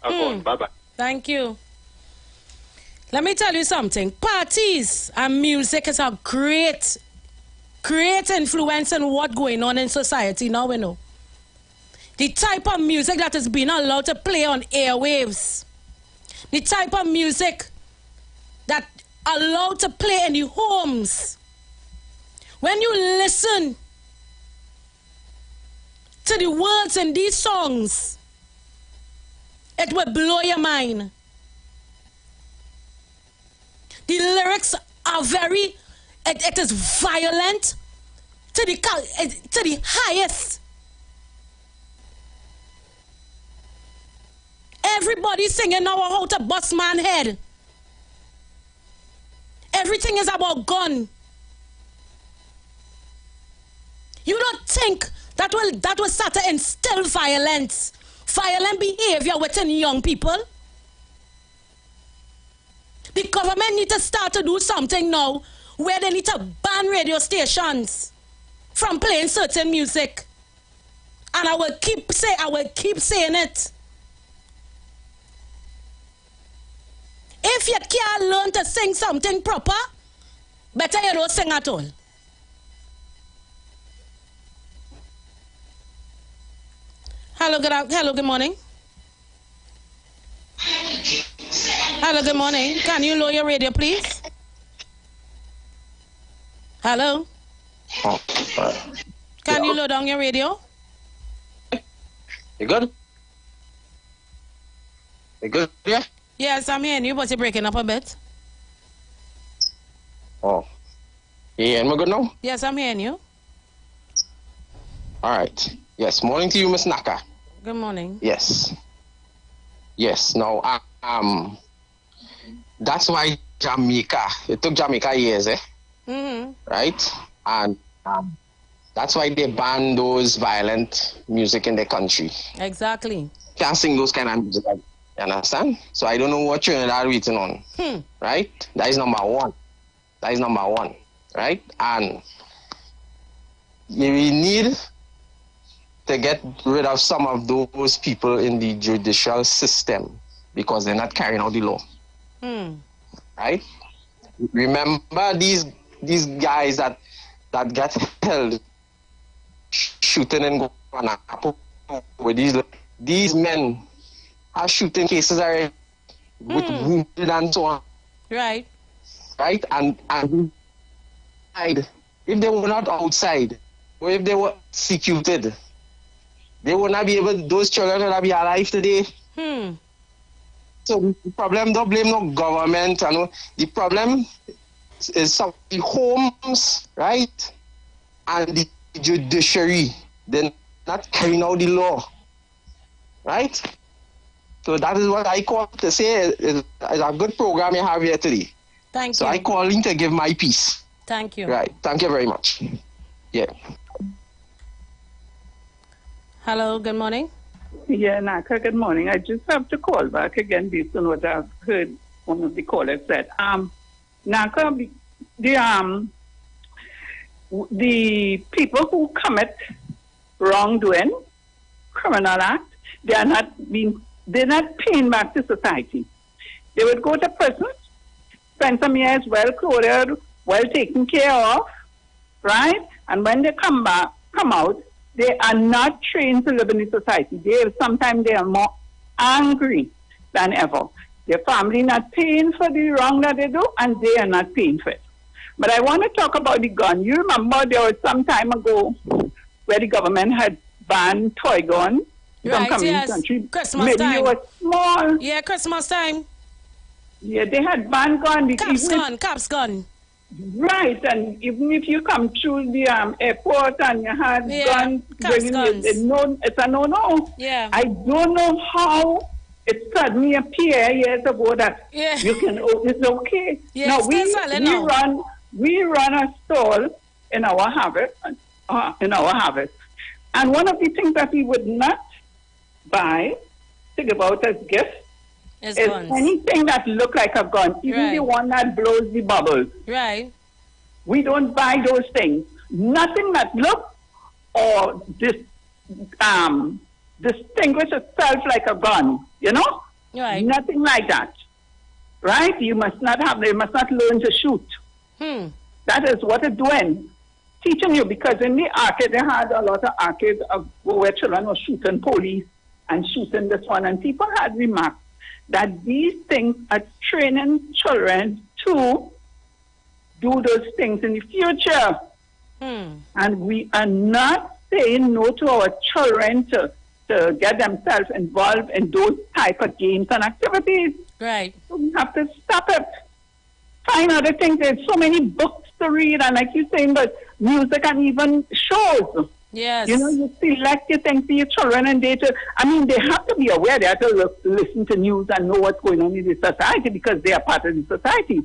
Bye-bye. Thank you. Let me tell you something. Parties and music is a great influence in what's going on in society now, we know. The type of music that is being allowed to play on airwaves. The type of music that allowed to play in the homes. When you listen to the words in these songs, it will blow your mind. The lyrics are very, it is violent to the highest. Everybody singing now how to bust man head. Everything is about gun. You don't think that will start to instill violent behavior within young people? The government need to start to do something now where they need to ban radio stations from playing certain music. And I will keep saying it. If you can't learn to sing something proper, better you don't sing at all. Hello, good morning. Hello, good morning. Can you lower your radio, please? Hello? Can you lower down your radio? You good? You good, yeah? Yes, I'm hearing you, but you're breaking up a bit. Oh. You hearing me good now? Yes, I'm hearing you. All right. Yes, morning to you, Miss Naka. Good morning. Yes. Yes, now, that's why Jamaica, it took Jamaica years, Mm-hmm. right? And That's why they ban those violent music in the country. Exactly. Can't sing those kind of music. You understand? So I don't know what Trinidad written on. Right? That is number one. Right? And we need to get rid of some of those people in the judicial system because they're not carrying out the law. Right? Remember these guys that get held shooting in Guanajuato with these men are shooting cases already with wounded and so on. Right. Right? And if they were not outside or if they were executed, they would not be able, those children would not be alive today. So the problem, don't blame no government. The problem is some the homes, right? And the judiciary. They're not carrying out the law. Right? So that is what I call to say is a good program you have here today. Thank you. So I calling to give my piece. Thank you. Right. Thank you very much. Yeah. Hello, good morning. Yeah, Naka, good morning. I just have to call back again based on what I've heard one of the callers said. Naka, the people who commit wrongdoing, criminal act, they're not paying back to society. They would go to prison, spend some years well clothed, well taken care of, right? And when they come out, they are not trained to live in the society. Sometimes they are more angry than ever. Their family not paying for the wrong that they do, and they are not paying for it. But I want to talk about the gun. You remember there was some time ago where the government had banned toy guns. Right, yes. Country. Christmas Maybe time. it was small. Yeah, Christmas time. Yeah, they had banned guns. Cops gun. Right, and even if you come through the airport and you had guns, it's a no-no. Yeah. I don't know how it suddenly appeared years ago that you can. It's okay. Yeah, now we run a stall in our harvest, and one of the things that we would not buy, think about as gifts. Is anything that look like a gun, even the one that blows the bubbles. Right. We don't buy those things. Nothing that look or distinguish itself like a gun. You know? Right. Nothing like that. Right? They must not learn to shoot. That is what it's doing. Teaching you, because in the arcade, they had a lot of arcades where children were shooting police and shooting this one, and people had remarked that these things are training children to do those things in the future. And we are not saying no to our children to get themselves involved in those type of games and activities. Right. So we have to stop it. Find other things. There's so many books to read, and like you're saying, but music and even shows. Yes. You know, you select your things for your children, and they have to be aware. They have to listen to news and know what's going on in the society because they are part of the society.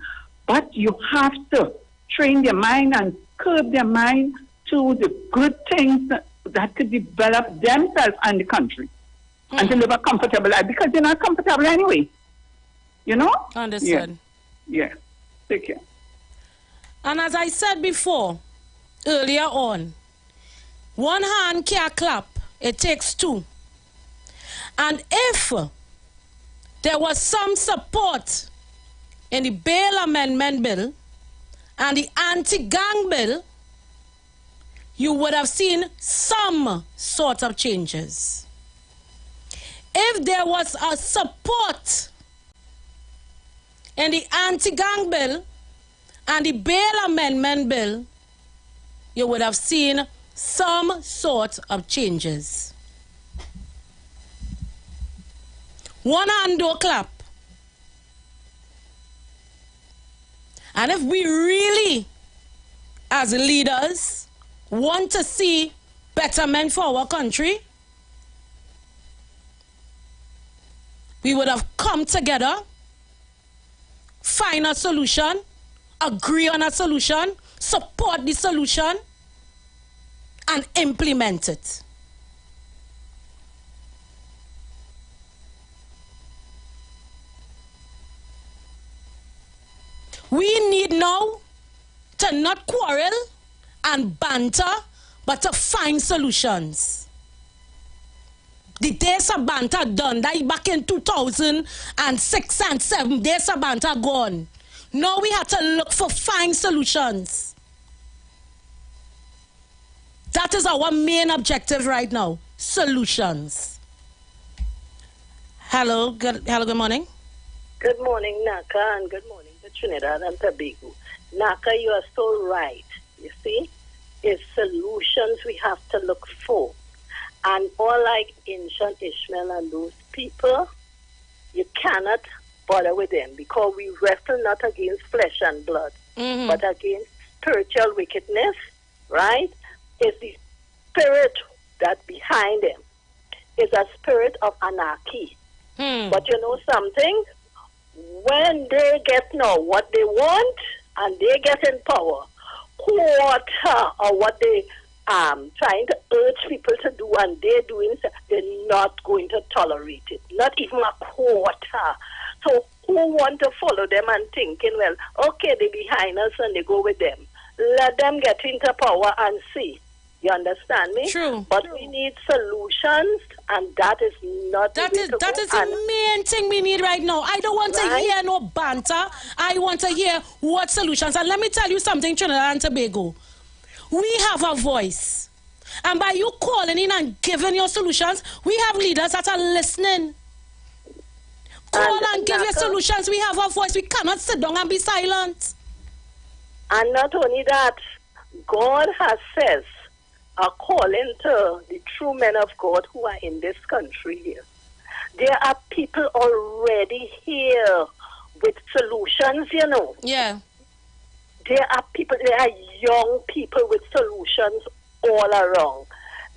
But you have to train their mind and curb their mind to the good things that could develop themselves and the country and to live a comfortable life, because they're not comfortable anyway. You know? Understood. Yeah. Take care. And as I said before, earlier on, one hand can't clap, it takes two. And if there was some support in the bail amendment bill and the anti-gang bill, you would have seen some sort of changes. If there was a support in the anti-gang bill and the bail amendment bill, you would have seen some sort of changes. One hand don't clap. And if we really, as leaders, want to see betterment for our country, we would have come together, find a solution, agree on a solution, support the solution, and implement it. We need now to not quarrel and banter, but to find solutions. The days of banter done, that back in 2006 and 7, days of banter gone. Now we have to look for find solutions. That is our main objective right now. Solutions. Hello, good morning. Good morning, Naka, and good morning to Trinidad and Tobago. Naka, you are so right. You see, it's solutions we have to look for. And all like ancient Ishmael and those people, you cannot bother with them because we wrestle not against flesh and blood, but against spiritual wickedness, right? It's the spirit that's behind them. It's a spirit of anarchy. But you know something? When they get now what they want and they get in power, quarter of what they trying to urge people to do and they're doing, they're not going to tolerate it. Not even a quarter. So who want to follow them and thinking, well, okay, they're behind us and they go with them. Let them get into power and see. You understand me? True. But we need solutions, and that is not that is the main thing we need right now. I don't want to hear no banter. I want to hear what solutions. And let me tell you something, Trinidad and Tobago. We have a voice. And by you calling in and giving your solutions, we have leaders that are listening. Call and give your solutions. We have a voice. We cannot sit down and be silent. And not only that, God has says, according to the true men of God who are in this country here, there are people already here with solutions, you know. Yeah. There are young people with solutions all around,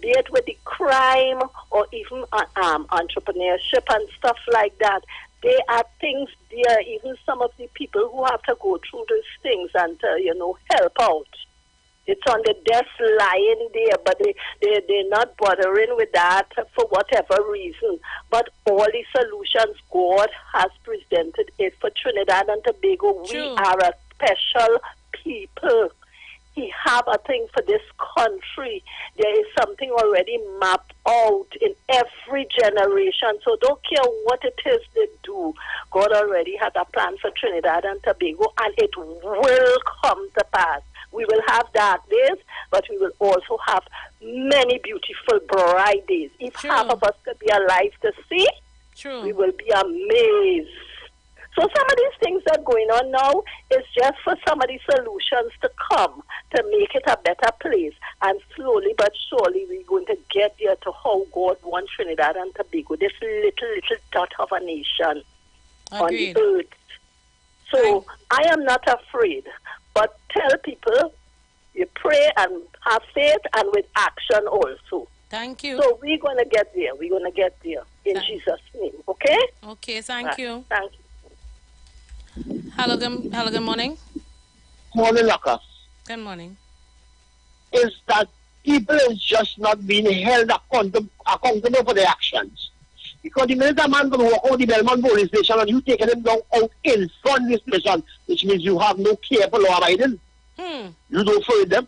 be it with the crime or even entrepreneurship and stuff like that. There are things there, even some of the people who have to go through these things and, help out. It's on the desk lying there, but they're not bothering with that for whatever reason. But all the solutions God has presented is for Trinidad and Tobago. True. We are a special people. He have a thing for this country. There is something already mapped out in every generation. So don't care what it is they do. God already had a plan for Trinidad and Tobago, and it will come to pass. We will have dark days, but we will also have many beautiful bright days. If half of us could be alive to see, we will be amazed. So some of these things that are going on now is just for some of the solutions to come to make it a better place. And slowly but surely we're going to get there to how God wants Trinidad and Tobago, this little dot of a nation on the earth. So I am not afraid. But tell people, you pray and have faith and with action also. Thank you. So we're going to get there. We're going to get there in Jesus' name. Okay? Okay, thank you. Thank you. Hello, good morning. Morning, Laka. Good morning. Is that people is just not being held accountable for their actions. Because the minute a man going to walk out the Belmont police station and you taking him down out in front of the station, which means you have no care for law abiding. You don't fear them.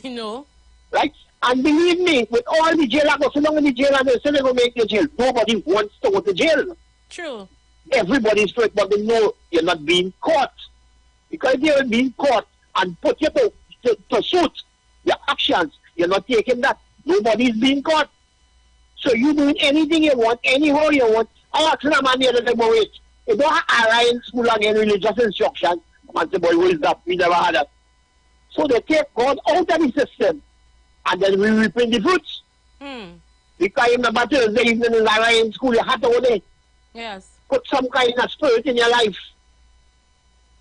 No. Right? And believe me, with all the jail, I go so long in the jail and they say they're going to make the jail. Nobody wants to go to jail. True. Everybody's afraid, but they know you're not being caught. Because if you're being caught and put you to suit your actions, you're not taking that. Nobody's being caught. So you doing anything you want, anyhow you want. I asked a man the other day, wait, you don't have in school again religious instruction. Man say, boy, what is that? We never had that. So they take God out of the system, and then we reprint the fruits. Because you remember Thursday evening in in school, you had to go there. Yes. Put some kind of spirit in your life.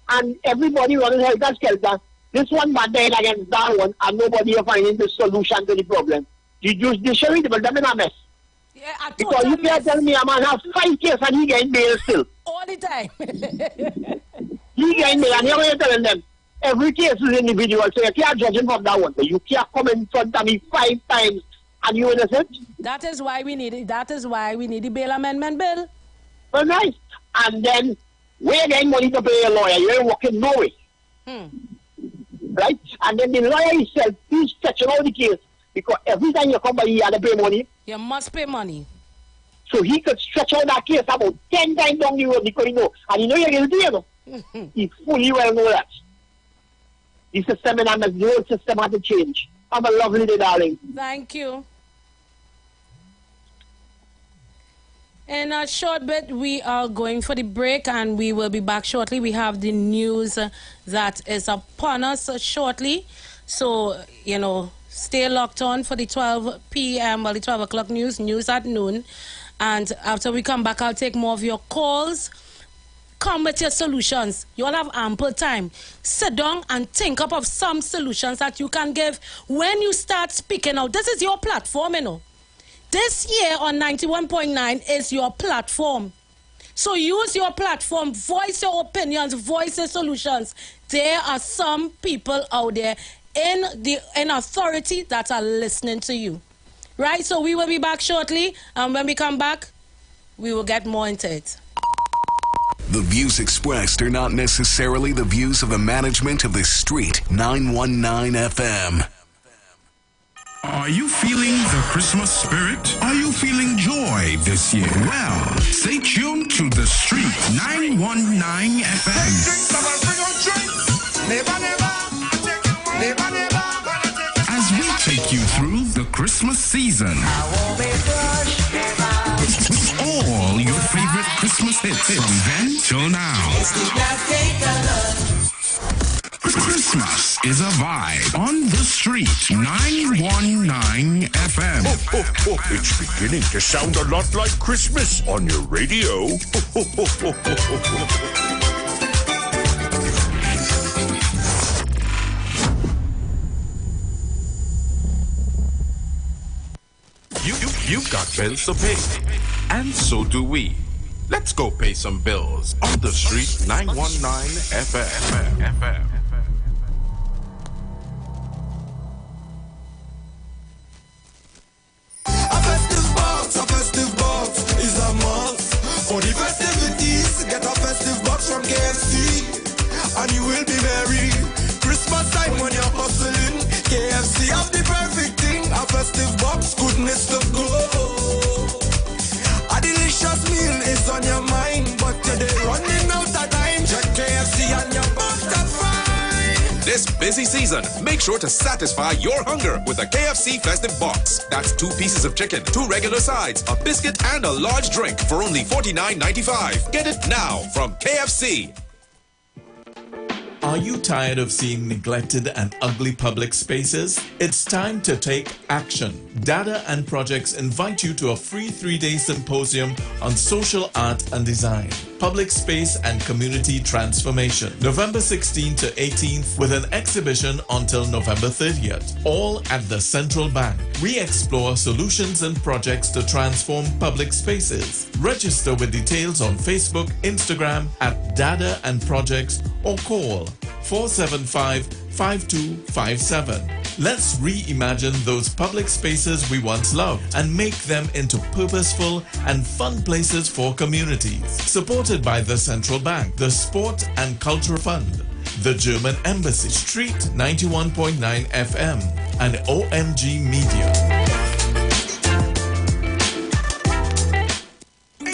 And everybody running helter skelter. This one man died against that one, and nobody is finding the solution to the problem. The judiciary, they will them in a mess. Yeah, because you can't tell me a man has 5 cases and he getting bail still. All the time. He getting bail and here you telling them, every case is individual, so you can't judge him from that one. But you can't come in front of me 5 times and you innocent. That is why we need it. That is why we need the bail amendment bill. Well, nice. And then where getting money to pay a lawyer? You ain't working no way. Right? And then the lawyer himself, he's stretching out the case because every time you come by, you have to pay money. You must pay money. So he could stretch out that case about 10 times down the road because you know, and you know you're guilty, you know. He fully well know that. The system and the whole system has to change. Have a lovely day, darling. Thank you. In a short bit, we are going for the break and we will be back shortly. We have the news that is upon us shortly. So, you know, stay locked on for the 12 p.m. or the 12 o'clock news at noon. And after we come back, I'll take more of your calls. Come with your solutions. You all have ample time. Sit down and think up of some solutions that you can give when you start speaking out. This is your platform, you know. This year on 91.9 is your platform. So use your platform, voice your opinions, voice your solutions. There are some people out there in authority that are listening to you. Right? So we will be back shortly. And when we come back, we will get more into it. The views expressed are not necessarily the views of the management of the Street 919 FM. Are you feeling the Christmas spirit? Are you feeling joy this year? Well, stay tuned to the Street 919 FM. As we take you through the Christmas season. With all your favorite Christmas hits from then till now. Christmas is a vibe on the Street 919 FM. It's beginning to sound a lot like Christmas on your radio. You've got bills to pay, and so do we. Let's go pay some bills on the Street 919 FM. A festive box is a must. For the festivities, get a festive box from KFC, and you will be merry. Christmas time when you're hustling, KFC have the perfect thing. A festive box, goodness to go. A delicious meal is on your mind, but you're running out of time. Check KFC and your box are fine. This busy season, make sure to satisfy your hunger with a KFC festive box. That's 2 pieces of chicken, 2 regular sides, a biscuit, and a large drink for only $49.95. Get it now from KFC. Are you tired of seeing neglected and ugly public spaces? It's time to take action. Data and Projects invite you to a free 3-day symposium on social art and design, public space and community transformation. November 16th to 18th with an exhibition until November 30th. All at the Central Bank. We explore solutions and projects to transform public spaces. Register with details on Facebook, Instagram at Data and Projects or call 475-5257. Let's reimagine those public spaces we once loved and make them into purposeful and fun places for communities. Supported by the Central Bank, the Sport and Culture Fund, the German Embassy, Street 91.9 FM, and OMG Media.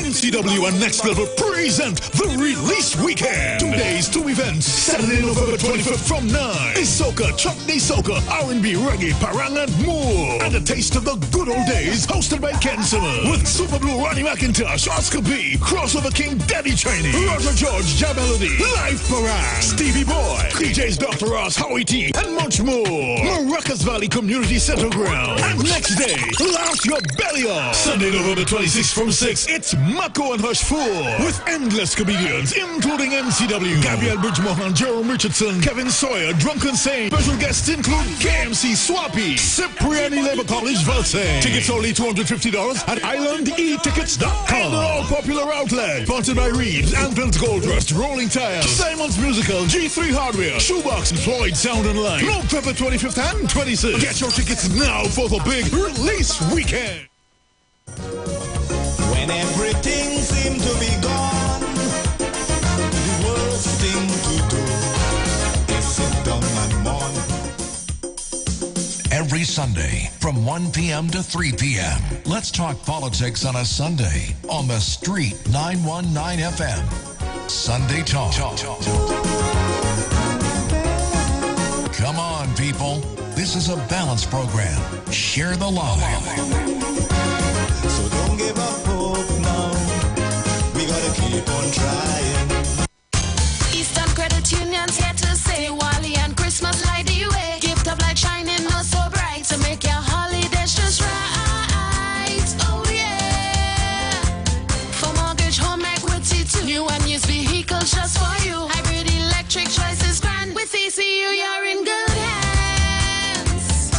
NCW and Next Level present the Release Weekend. 2 days, 2 events. Saturday, November 25th from 9. It's soca, chutney soca, R&B, reggae, parang, and more. And a taste of the good old days, hosted by Ken Simmons. With Super Blue, Ronnie McIntosh, Oscar B, Crossover King, Daddy Chiney, Roger George, Jab Melody, Live Parang, Stevie Boy, DJs Dr. Ross, Howie T, and much more. Maracas Valley Community Center Ground. And next day, laugh your belly off. Sunday, November 26th from 6, it's Mako and Hush 4 with endless comedians in including MCW, Gabrielle Bridgemohan, Jerome Richardson, Kevin Sawyer, Drunken Saint. Special guests include KMC Swappy, Cipriani Labor College Valse. Tickets only $250 at islandetickets.com. And all popular outlets. Sponsored by Reeves, Anthony's Gold Trust, Rolling Tires, Simon's Musical, G3 Hardware, Shoebox, and Floyd Sound and Line. Globe Pepper 25th and 26th. Get your tickets now for the big release weekend. When everything seemed to be gone, the worst thing to do is sit down and mourn. Every Sunday from 1 p.m. to 3 p.m. Let's talk politics on a Sunday on the Street 919 FM. Sunday Talk. Come on, people. This is a balanced program. Share the love. So don't give up hope now. We gotta keep on trying. Eastern Credit Union's here to say Wally and Christmas light the way. Gift of light shining not so bright to make your holidays just right. Oh yeah. For mortgage, home equity too. New and used vehicles just for you. Hybrid electric choices grand. With ECU you're in good hands.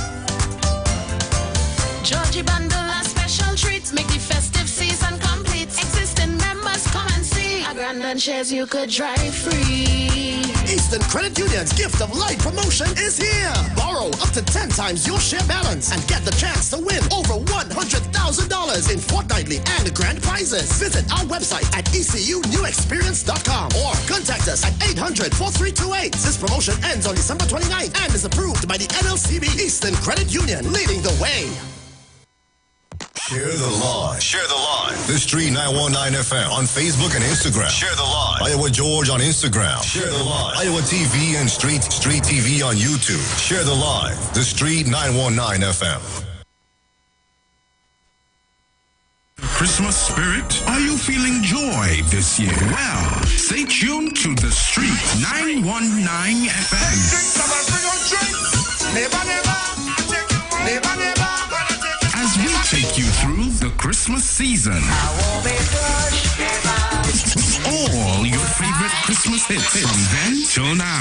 Georgie bundle and special treats make the festive season complete. Existing members come and see. A grand and shares you could drive free. Eastern Credit Union's Gift of Light promotion is here. Borrow up to 10 times your share balance and get the chance to win over $100,000 in fortnightly and grand prizes. Visit our website at ecunewexperience.com or contact us at 800-4328. This promotion ends on December 29th and is approved by the NLCB. Eastern Credit Union, leading the way. Share the live. Share the live. The Street 919 FM on Facebook and Instagram. Share the live. Iowa George on Instagram. Share the live. Iowa TV and Street TV on YouTube. Share the live. The Street 919 FM. Christmas spirit? Are you feeling joy this year? Well, stay tuned to the Street 919 FM. As we take you through the Christmas season. All your favorite Christmas hits from then till now.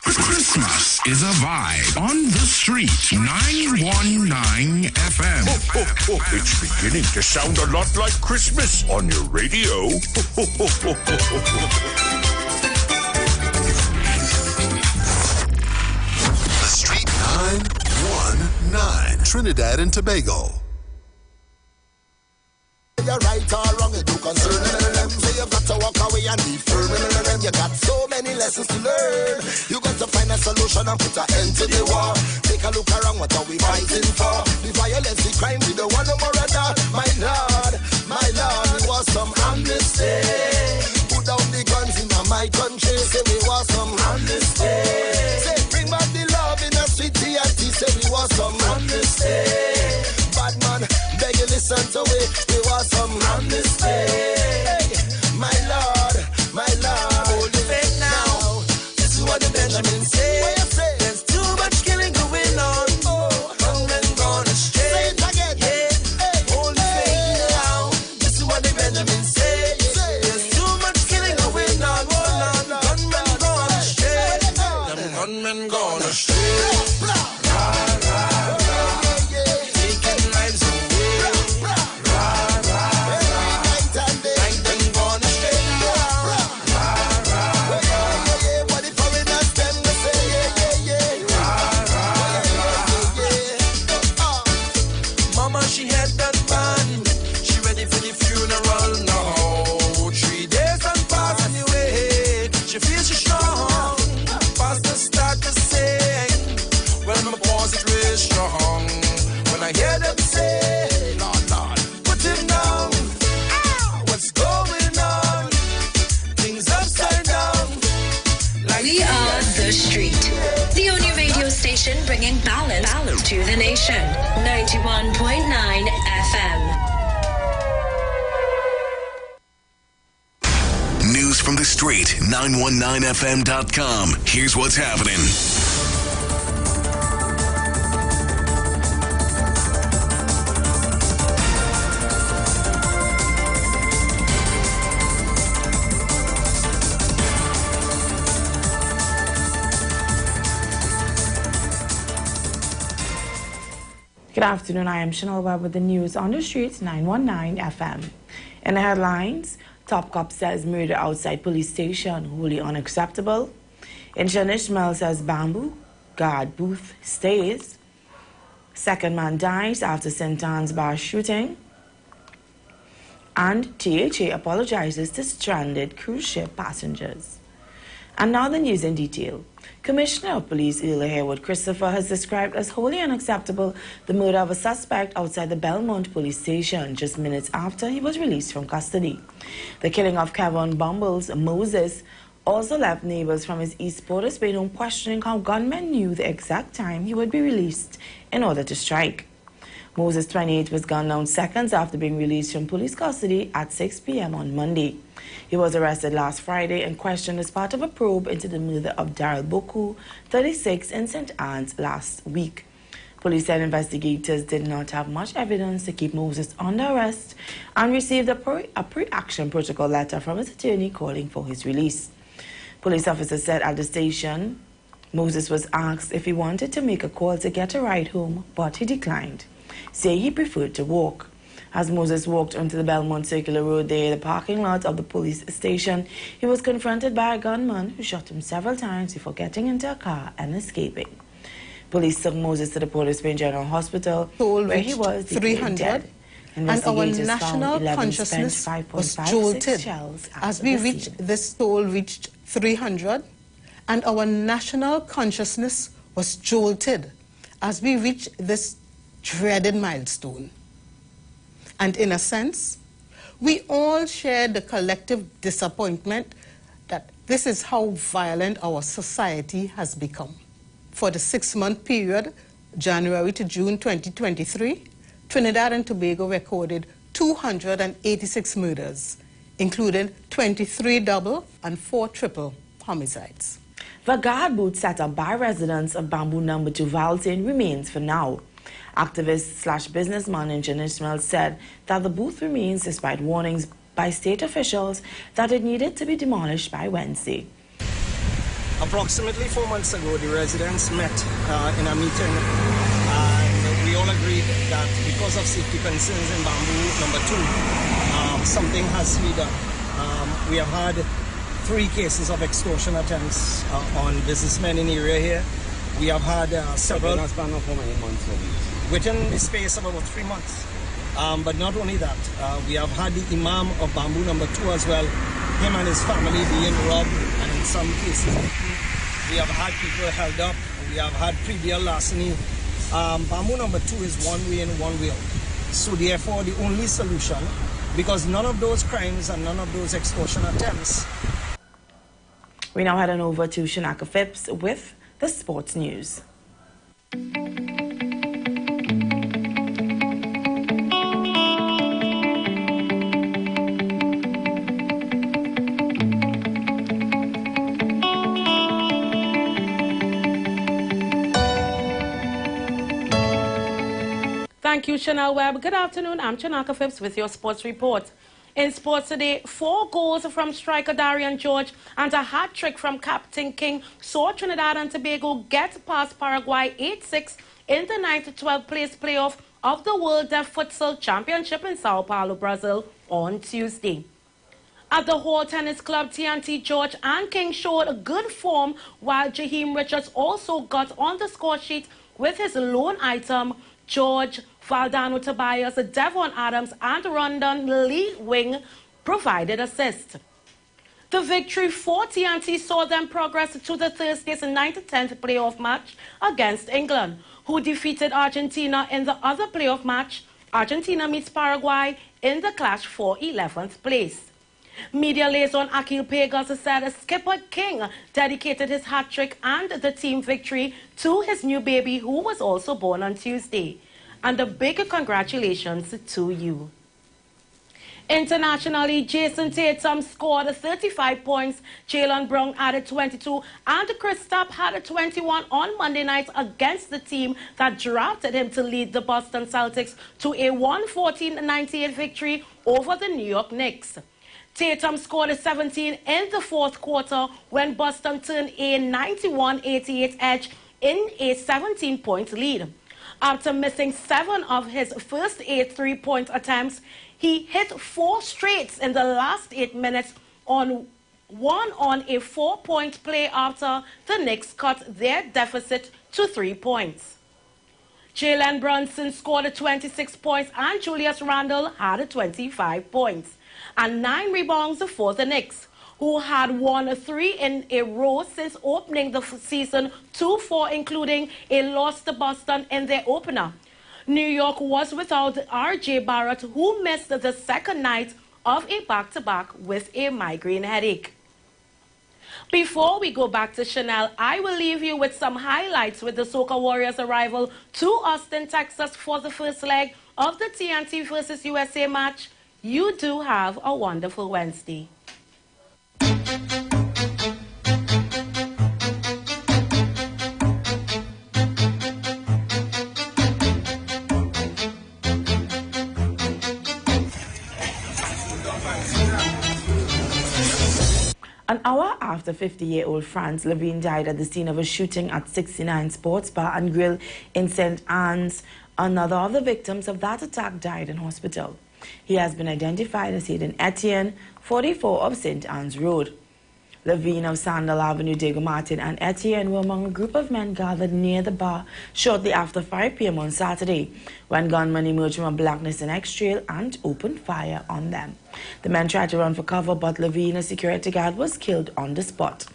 Christmas is a vibe on the Street 919 FM. It's beginning to sound a lot like Christmas on your radio. The Street 919, Trinidad and Tobago. You're right or wrong, you do concern them. So you've got to walk away and be firm. You got so many lessons to learn. You got to find a solution and put an end to the war. Take a look around, what are we fighting for? The violence, the crime, we don't want no more of that. My Lord, it was some amnesty. Put down the guns in my country, say we was some amnesty. Say bring back the love in the city, say we was some amnesty. Bad man, beg you listen to it. We want some amnesty. Hey, my Lord, hold your faith now. This is what the Benjamins say. There's too much killing going on. Gunmen gone astray. Say it again. Yeah. Hey, hold your faith now. This is what the Benjamins say. There's too much killing going on. Gunmen gone astray. Them gunmen gone astray. Bringing balance to the nation. 91.9 FM. News from the Street, 919fm.com. Here's what's happening. Good afternoon, I am Chanel Webb with the news on the streets, 919 FM. In the headlines, top cop says murder outside police station, wholly unacceptable. International says bamboo guard booth stays. Second man dies after St. Anne's bar shooting. And THA apologizes to stranded cruise ship passengers. And now the news in detail. Commissioner of Police Iwer Haywood Christopher has described as wholly unacceptable the murder of a suspect outside the Belmont police station just minutes after he was released from custody. The killing of Kevin Bumbles Moses also left neighbors from his East Port of Spain home questioning how gunmen knew the exact time he would be released in order to strike. Moses, 28, was gunned down seconds after being released from police custody at 6 p.m. on Monday. He was arrested last Friday and questioned as part of a probe into the murder of Daryl Boku, 36, in St. Anne's last week. Police said investigators did not have much evidence to keep Moses under arrest and received a pre-action protocol letter from his attorney calling for his release. Police officers said at the station, Moses was asked if he wanted to make a call to get a ride home, but he declined, saying he preferred to walk. As Moses walked onto the Belmont Circular Road there, the parking lot of the police station, he was confronted by a gunman who shot him several times before getting into a car and escaping. Police took Moses to the Port of Spain General Hospital, where he was declared dead. And our national consciousness was jolted as we reached this toll reached 300, and our national consciousness was jolted as we reached this dreaded milestone. And in a sense, we all share the collective disappointment that this is how violent our society has become. For the 6-month period, January to June 2023, Trinidad and Tobago recorded 286 murders, including 23 double and 4 triple homicides. The guard booth set up by residents of Bamboo No. 2 Valtin remains for now. Activist/businessman International said that the booth remains despite warnings by state officials that it needed to be demolished by Wednesday. Approximately 4 months ago, the residents met in a meeting, and we all agreed that because of safety concerns in Bamboo No. 2, something has to be done. We have had 3 cases of extortion attempts on businessmen in the area here. We have had several within the space of about 3 months. But not only that, we have had the Imam of Bamboo No. 2 as well, him and his family being robbed, and in some cases we have had people held up, we have had pre-deal larceny. Bamboo No. 2 is one way in, one way out. So therefore the only solution, because none of those crimes and none of those extortion attempts. We now head on over to Shanaka Phipps with the sports news. Thank you, Chanel Webb. Good afternoon. I'm Chanaka Phipps with your sports report. In sports today, 4 goals from striker Darian George and a hat-trick from Captain King saw Trinidad and Tobago get past Paraguay 8-6 in the 9th-12th place playoff of the World Deaf Futsal Championship in Sao Paulo, Brazil on Tuesday. At the Hall Tennis Club, TNT George and King showed a good form, while Jaheim Richards also got on the score sheet with his lone item. George, Valdano Tobias, Devon Adams and Rondon Lee Wing provided assists. The victory for TNT saw them progress to the Thursday's 9th-10th playoff match against England, who defeated Argentina in the other playoff match. Argentina meets Paraguay in the clash for 11th place. Media liaison Akil Pegas said skipper King dedicated his hat-trick and the team victory to his new baby, who was also born on Tuesday. And a big congratulations to you. Internationally, Jason Tatum scored 35 points, Jaylen Brown added 22, and Kristaps had 21 on Monday night against the team that drafted him to lead the Boston Celtics to a 114-98 victory over the New York Knicks. Tatum scored 17 in the 4th quarter when Boston turned a 91-88 edge in a 17-point lead. After missing 7 of his first 8 three-point attempts, he hit 4 straights in the last 8 minutes on a 4-point play after the Knicks cut their deficit to 3 points. Jalen Brunson scored 26 points and Julius Randle had 25 points and 9 rebounds for the Knicks, who had won 3 in a row since opening the season 2-4, including a loss to Boston in their opener. New York was without R.J. Barrett, who missed the second night of a back-to-back with a migraine headache. Before we go back to Chanel, I will leave you with some highlights with the Soca Warriors' arrival to Austin, Texas for the first leg of the TNT versus USA match. You do have a wonderful Wednesday. An hour after 50-year-old Franz Levine died at the scene of a shooting at 69 Sports Bar and Grill in St. Anne's, another of the victims of that attack died in hospital. He has been identified as Hayden Etienne, 44 of St. Anne's Road. Levine of Sandal Avenue, Diego Martin, and Etienne were among a group of men gathered near the bar shortly after 5 p.m. on Saturday, when gunmen emerged from a Blackness and X trail and opened fire on them. The men tried to run for cover, but Levine, a security guard, was killed on the spot.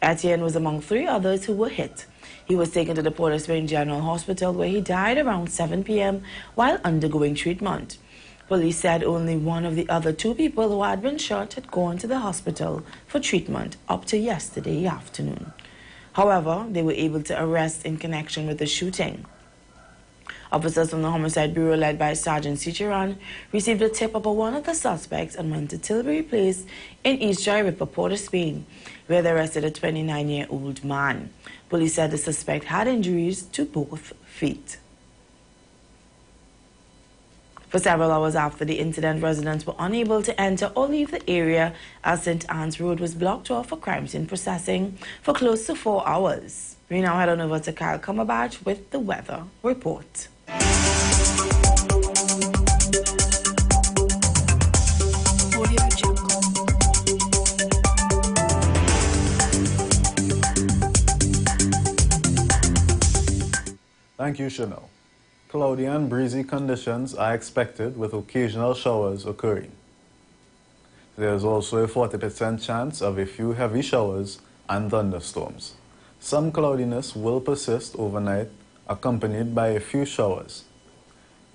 Etienne was among 3 others who were hit. He was taken to the Port of Spain General Hospital, where he died around 7 p.m. while undergoing treatment. Police said only one of the other 2 people who had been shot had gone to the hospital for treatment up to yesterday afternoon. However, they were able to arrest in connection with the shooting. Officers from the Homicide Bureau, led by Sergeant Cicheran, received a tip about one of the suspects and went to Tilbury Place in East Dry River, Port of Spain, where they arrested a 29-year-old man. Police said the suspect had injuries to both feet. For several hours after the incident, residents were unable to enter or leave the area as St. Anne's Road was blocked off for crime scene processing for close to 4 hours. We now head on over to Kyle Cumberbatch with the weather report. Thank you, Chanel. Cloudy and breezy conditions are expected with occasional showers occurring. There is also a 40% chance of a few heavy showers and thunderstorms. Some cloudiness will persist overnight, accompanied by a few showers.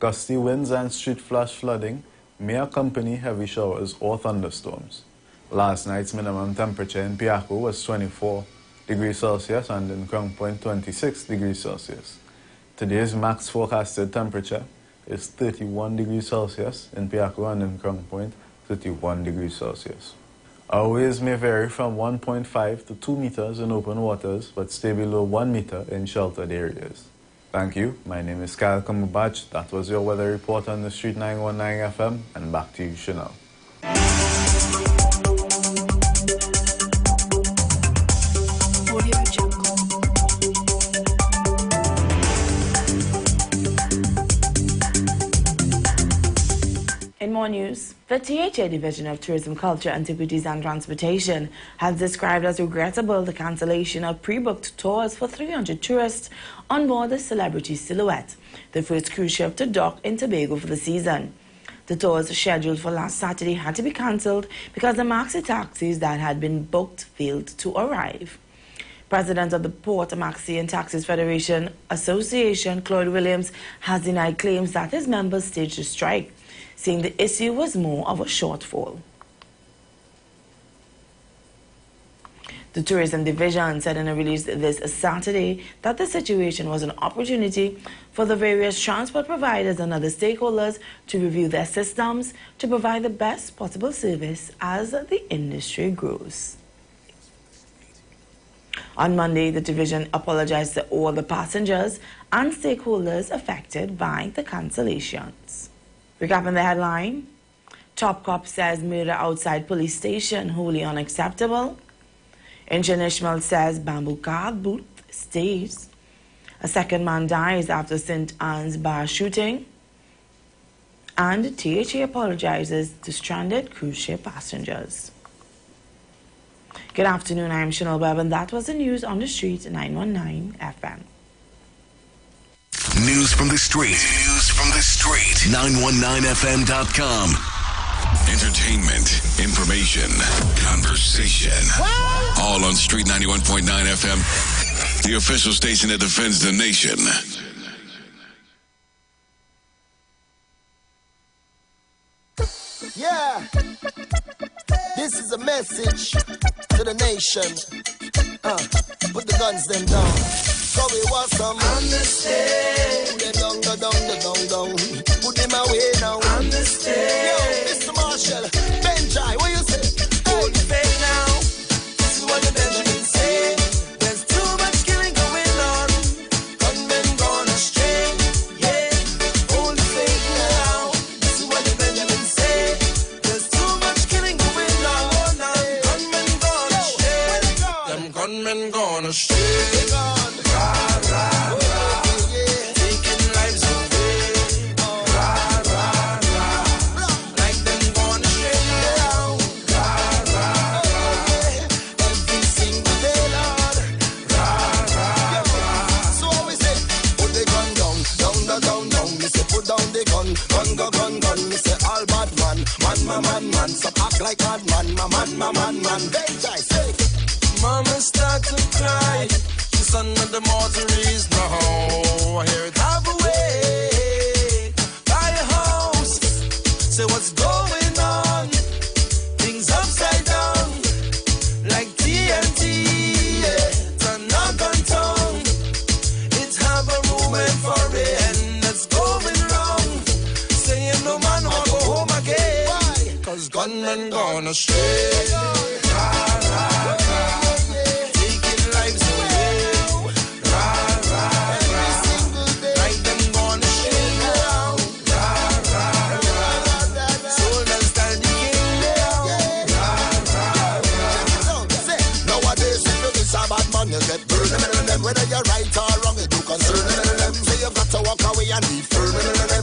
Gusty winds and street flash flooding may accompany heavy showers or thunderstorms. Last night's minimum temperature in Piaco was 24 degrees Celsius and in Crown Point 26 degrees Celsius. Today's max forecasted temperature is 31 degrees Celsius in Piaco and in Crown Point 31 degrees Celsius. Our waves may vary from 1.5 to 2 meters in open waters, but stay below 1 meter in sheltered areas. Thank you. My name is Kyle Cumberbatch. That was your weather report on the Street 919 FM, and back to you, Chanel. In more news, the THA Division of Tourism, Culture, Antiquities and Transportation has described as regrettable the cancellation of pre-booked tours for 300 tourists on board the Celebrity Silhouette, the first cruise ship to dock in Tobago for the season. The tours scheduled for last Saturday had to be cancelled because the maxi taxis that had been booked failed to arrive. President of the Port Maxi and Taxis Federation Association, Claude Williams, has denied claims that his members staged a strike, saying the issue was more of a shortfall. The Tourism Division said in a release this Saturday that the situation was an opportunity for the various transport providers and other stakeholders to review their systems to provide the best possible service as the industry grows. On Monday, the division apologized to all the passengers and stakeholders affected by the cancellations. Recapping the headline, Top Cop says murder outside police station wholly unacceptable. Engineer Ishmael says bamboo car booth stays. A second man dies after St. Anne's bar shooting. And THA apologizes to stranded cruise ship passengers. Good afternoon, I am Chanel Webb, and that was the news on the street, 919 FM. News from the street. News from the street. 919fm.com. Entertainment, information, conversation. All on Street 91.9 FM, the official station that defends the nation. Yeah, this is a message to the nation. Put the guns them down. So we want some understand. Put them down. Put them away now. Understand. Yo, Mr. Marshall, Benjai, what you say? Hold the faith now. This is what the Benjamin say. There's too much killing going on. Gunmen gone astray. Yeah, hold the faith now. This is what the Benjamin say. There's too much killing going on. Gunmen gone astray. Them gunmen gone astray. Man, so act like bad man, my man. Benjai, say. Mama start to cry. She's under the mortuaries now. I hear it have a way. Buy a house. Say what's going on. Things upside down. Like TNT. Yeah. Turn knock on tongue. It's have a movement for it. And that's going wrong. Saying no man will go home again. Cause gunmen gone astray. Taking lives away. Like them gone astray. Soldiers standing in. Nowadays, if you miss a bad man, you get burned. Whether you're right or wrong, it do concern them. So you got to walk away and be firm.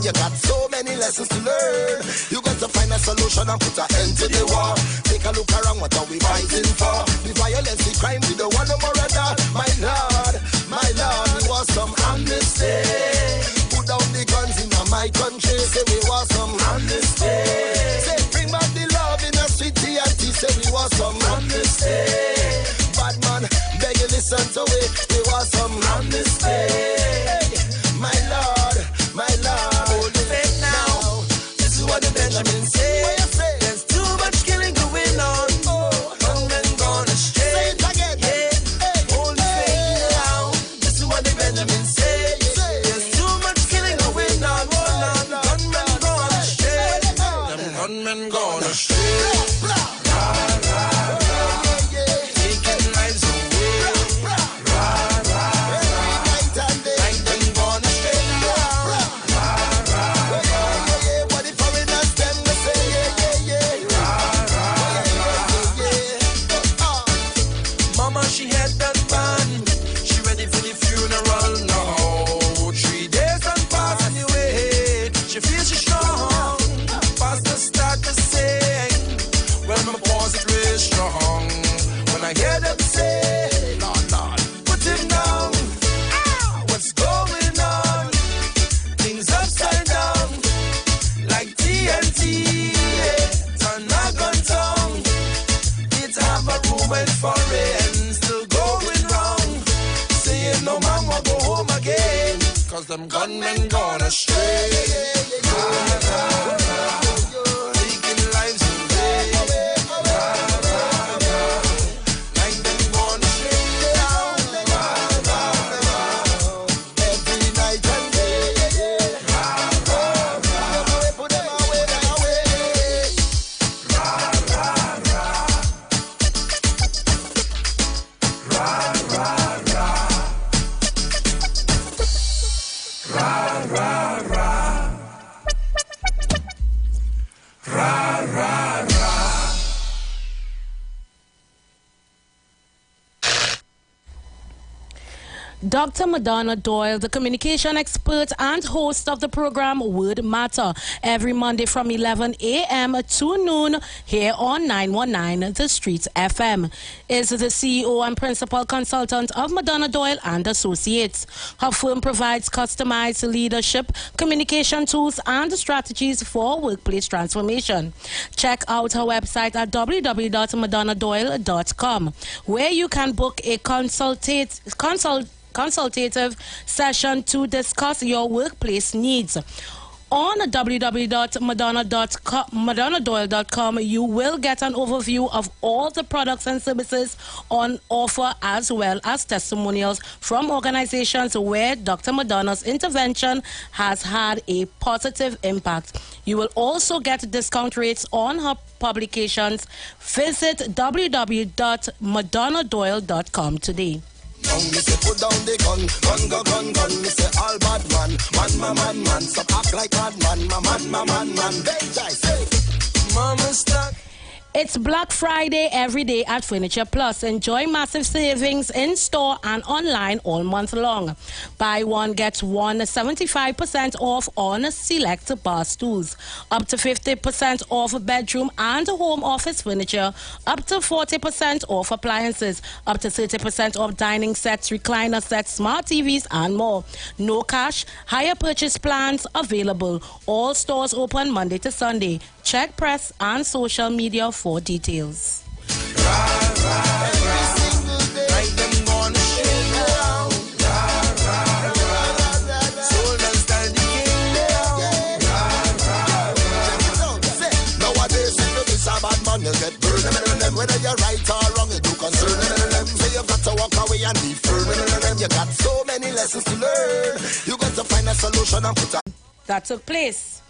You got so many lessons to learn. You got to find a solution and put an end to the war. Take a look around, what are we fighting for? The violence, the crime, we don't want no more of that. My Lord, we want some amnesty. Put down the guns in my country. Say we want some amnesty. Say bring back the love in the city and say we want some amnesty. Bad man, beg you listen to it. We want some amnesty. My Lord, hold the faith now. This is what the Benjamin say. There's too much killing going on. Gunmen gone astray. Say it again. Yeah. Hold the faith now. This is what the Benjamin say. There's too much killing going on. Gunmen gone astray. Them gunmen gone astray. Taking lives away. Like them gone astray. What the foreigners them they say, yeah. Mama, she had that man. She ready for the funeral now. 3 days and pass anyway. She feels she's strong. Pastor start to sing. Well, my pause it real strong. When I hear them say, Lord, put him down. What's going on? Things upside down. Like TNT. Turn knock on tongue. It's have a movement for it. And still going wrong. Saying no man will go home again. Cause them gunmen gone astray. Taking lives away. Like them gone astray. Every night and day. Put them away. Dr. Madonna Doyle, the communication expert and host of the program Word Matter, every Monday from 11 a.m. to noon here on 919 The Street FM, is the CEO and principal consultant of Madonna Doyle and Associates. Her firm provides customized leadership, communication tools, and strategies for workplace transformation. Check out her website at www.madonnadoyle.com, where you can book a consultative session to discuss your workplace needs. On www.madonnadoyle.com, you will get an overview of all the products and services on offer, as well as testimonials from organizations where Dr. Madonna's intervention has had a positive impact. You will also get discount rates on her publications. Visit www.madonnadoyle.com today. Me say put down the gun, me say all bad man, man, stop act like bad man, man. Say, Mama stuck. It's Black Friday every day at Furniture Plus. Enjoy massive savings in store and online all month long. Buy one, get one, 75% off on select bar stools. Up to 50% off bedroom and home office furniture. Up to 40% off appliances. Up to 30% off dining sets, recliner sets, smart TVs, and more. No cash, higher purchase plans available. All stores open Monday to Sunday. Check press and social media for details. Whether you're right or wrong, you do concern them. So you got to walk away and be firm. You got so many lessons to learn. You got to find a solution and put a... That took place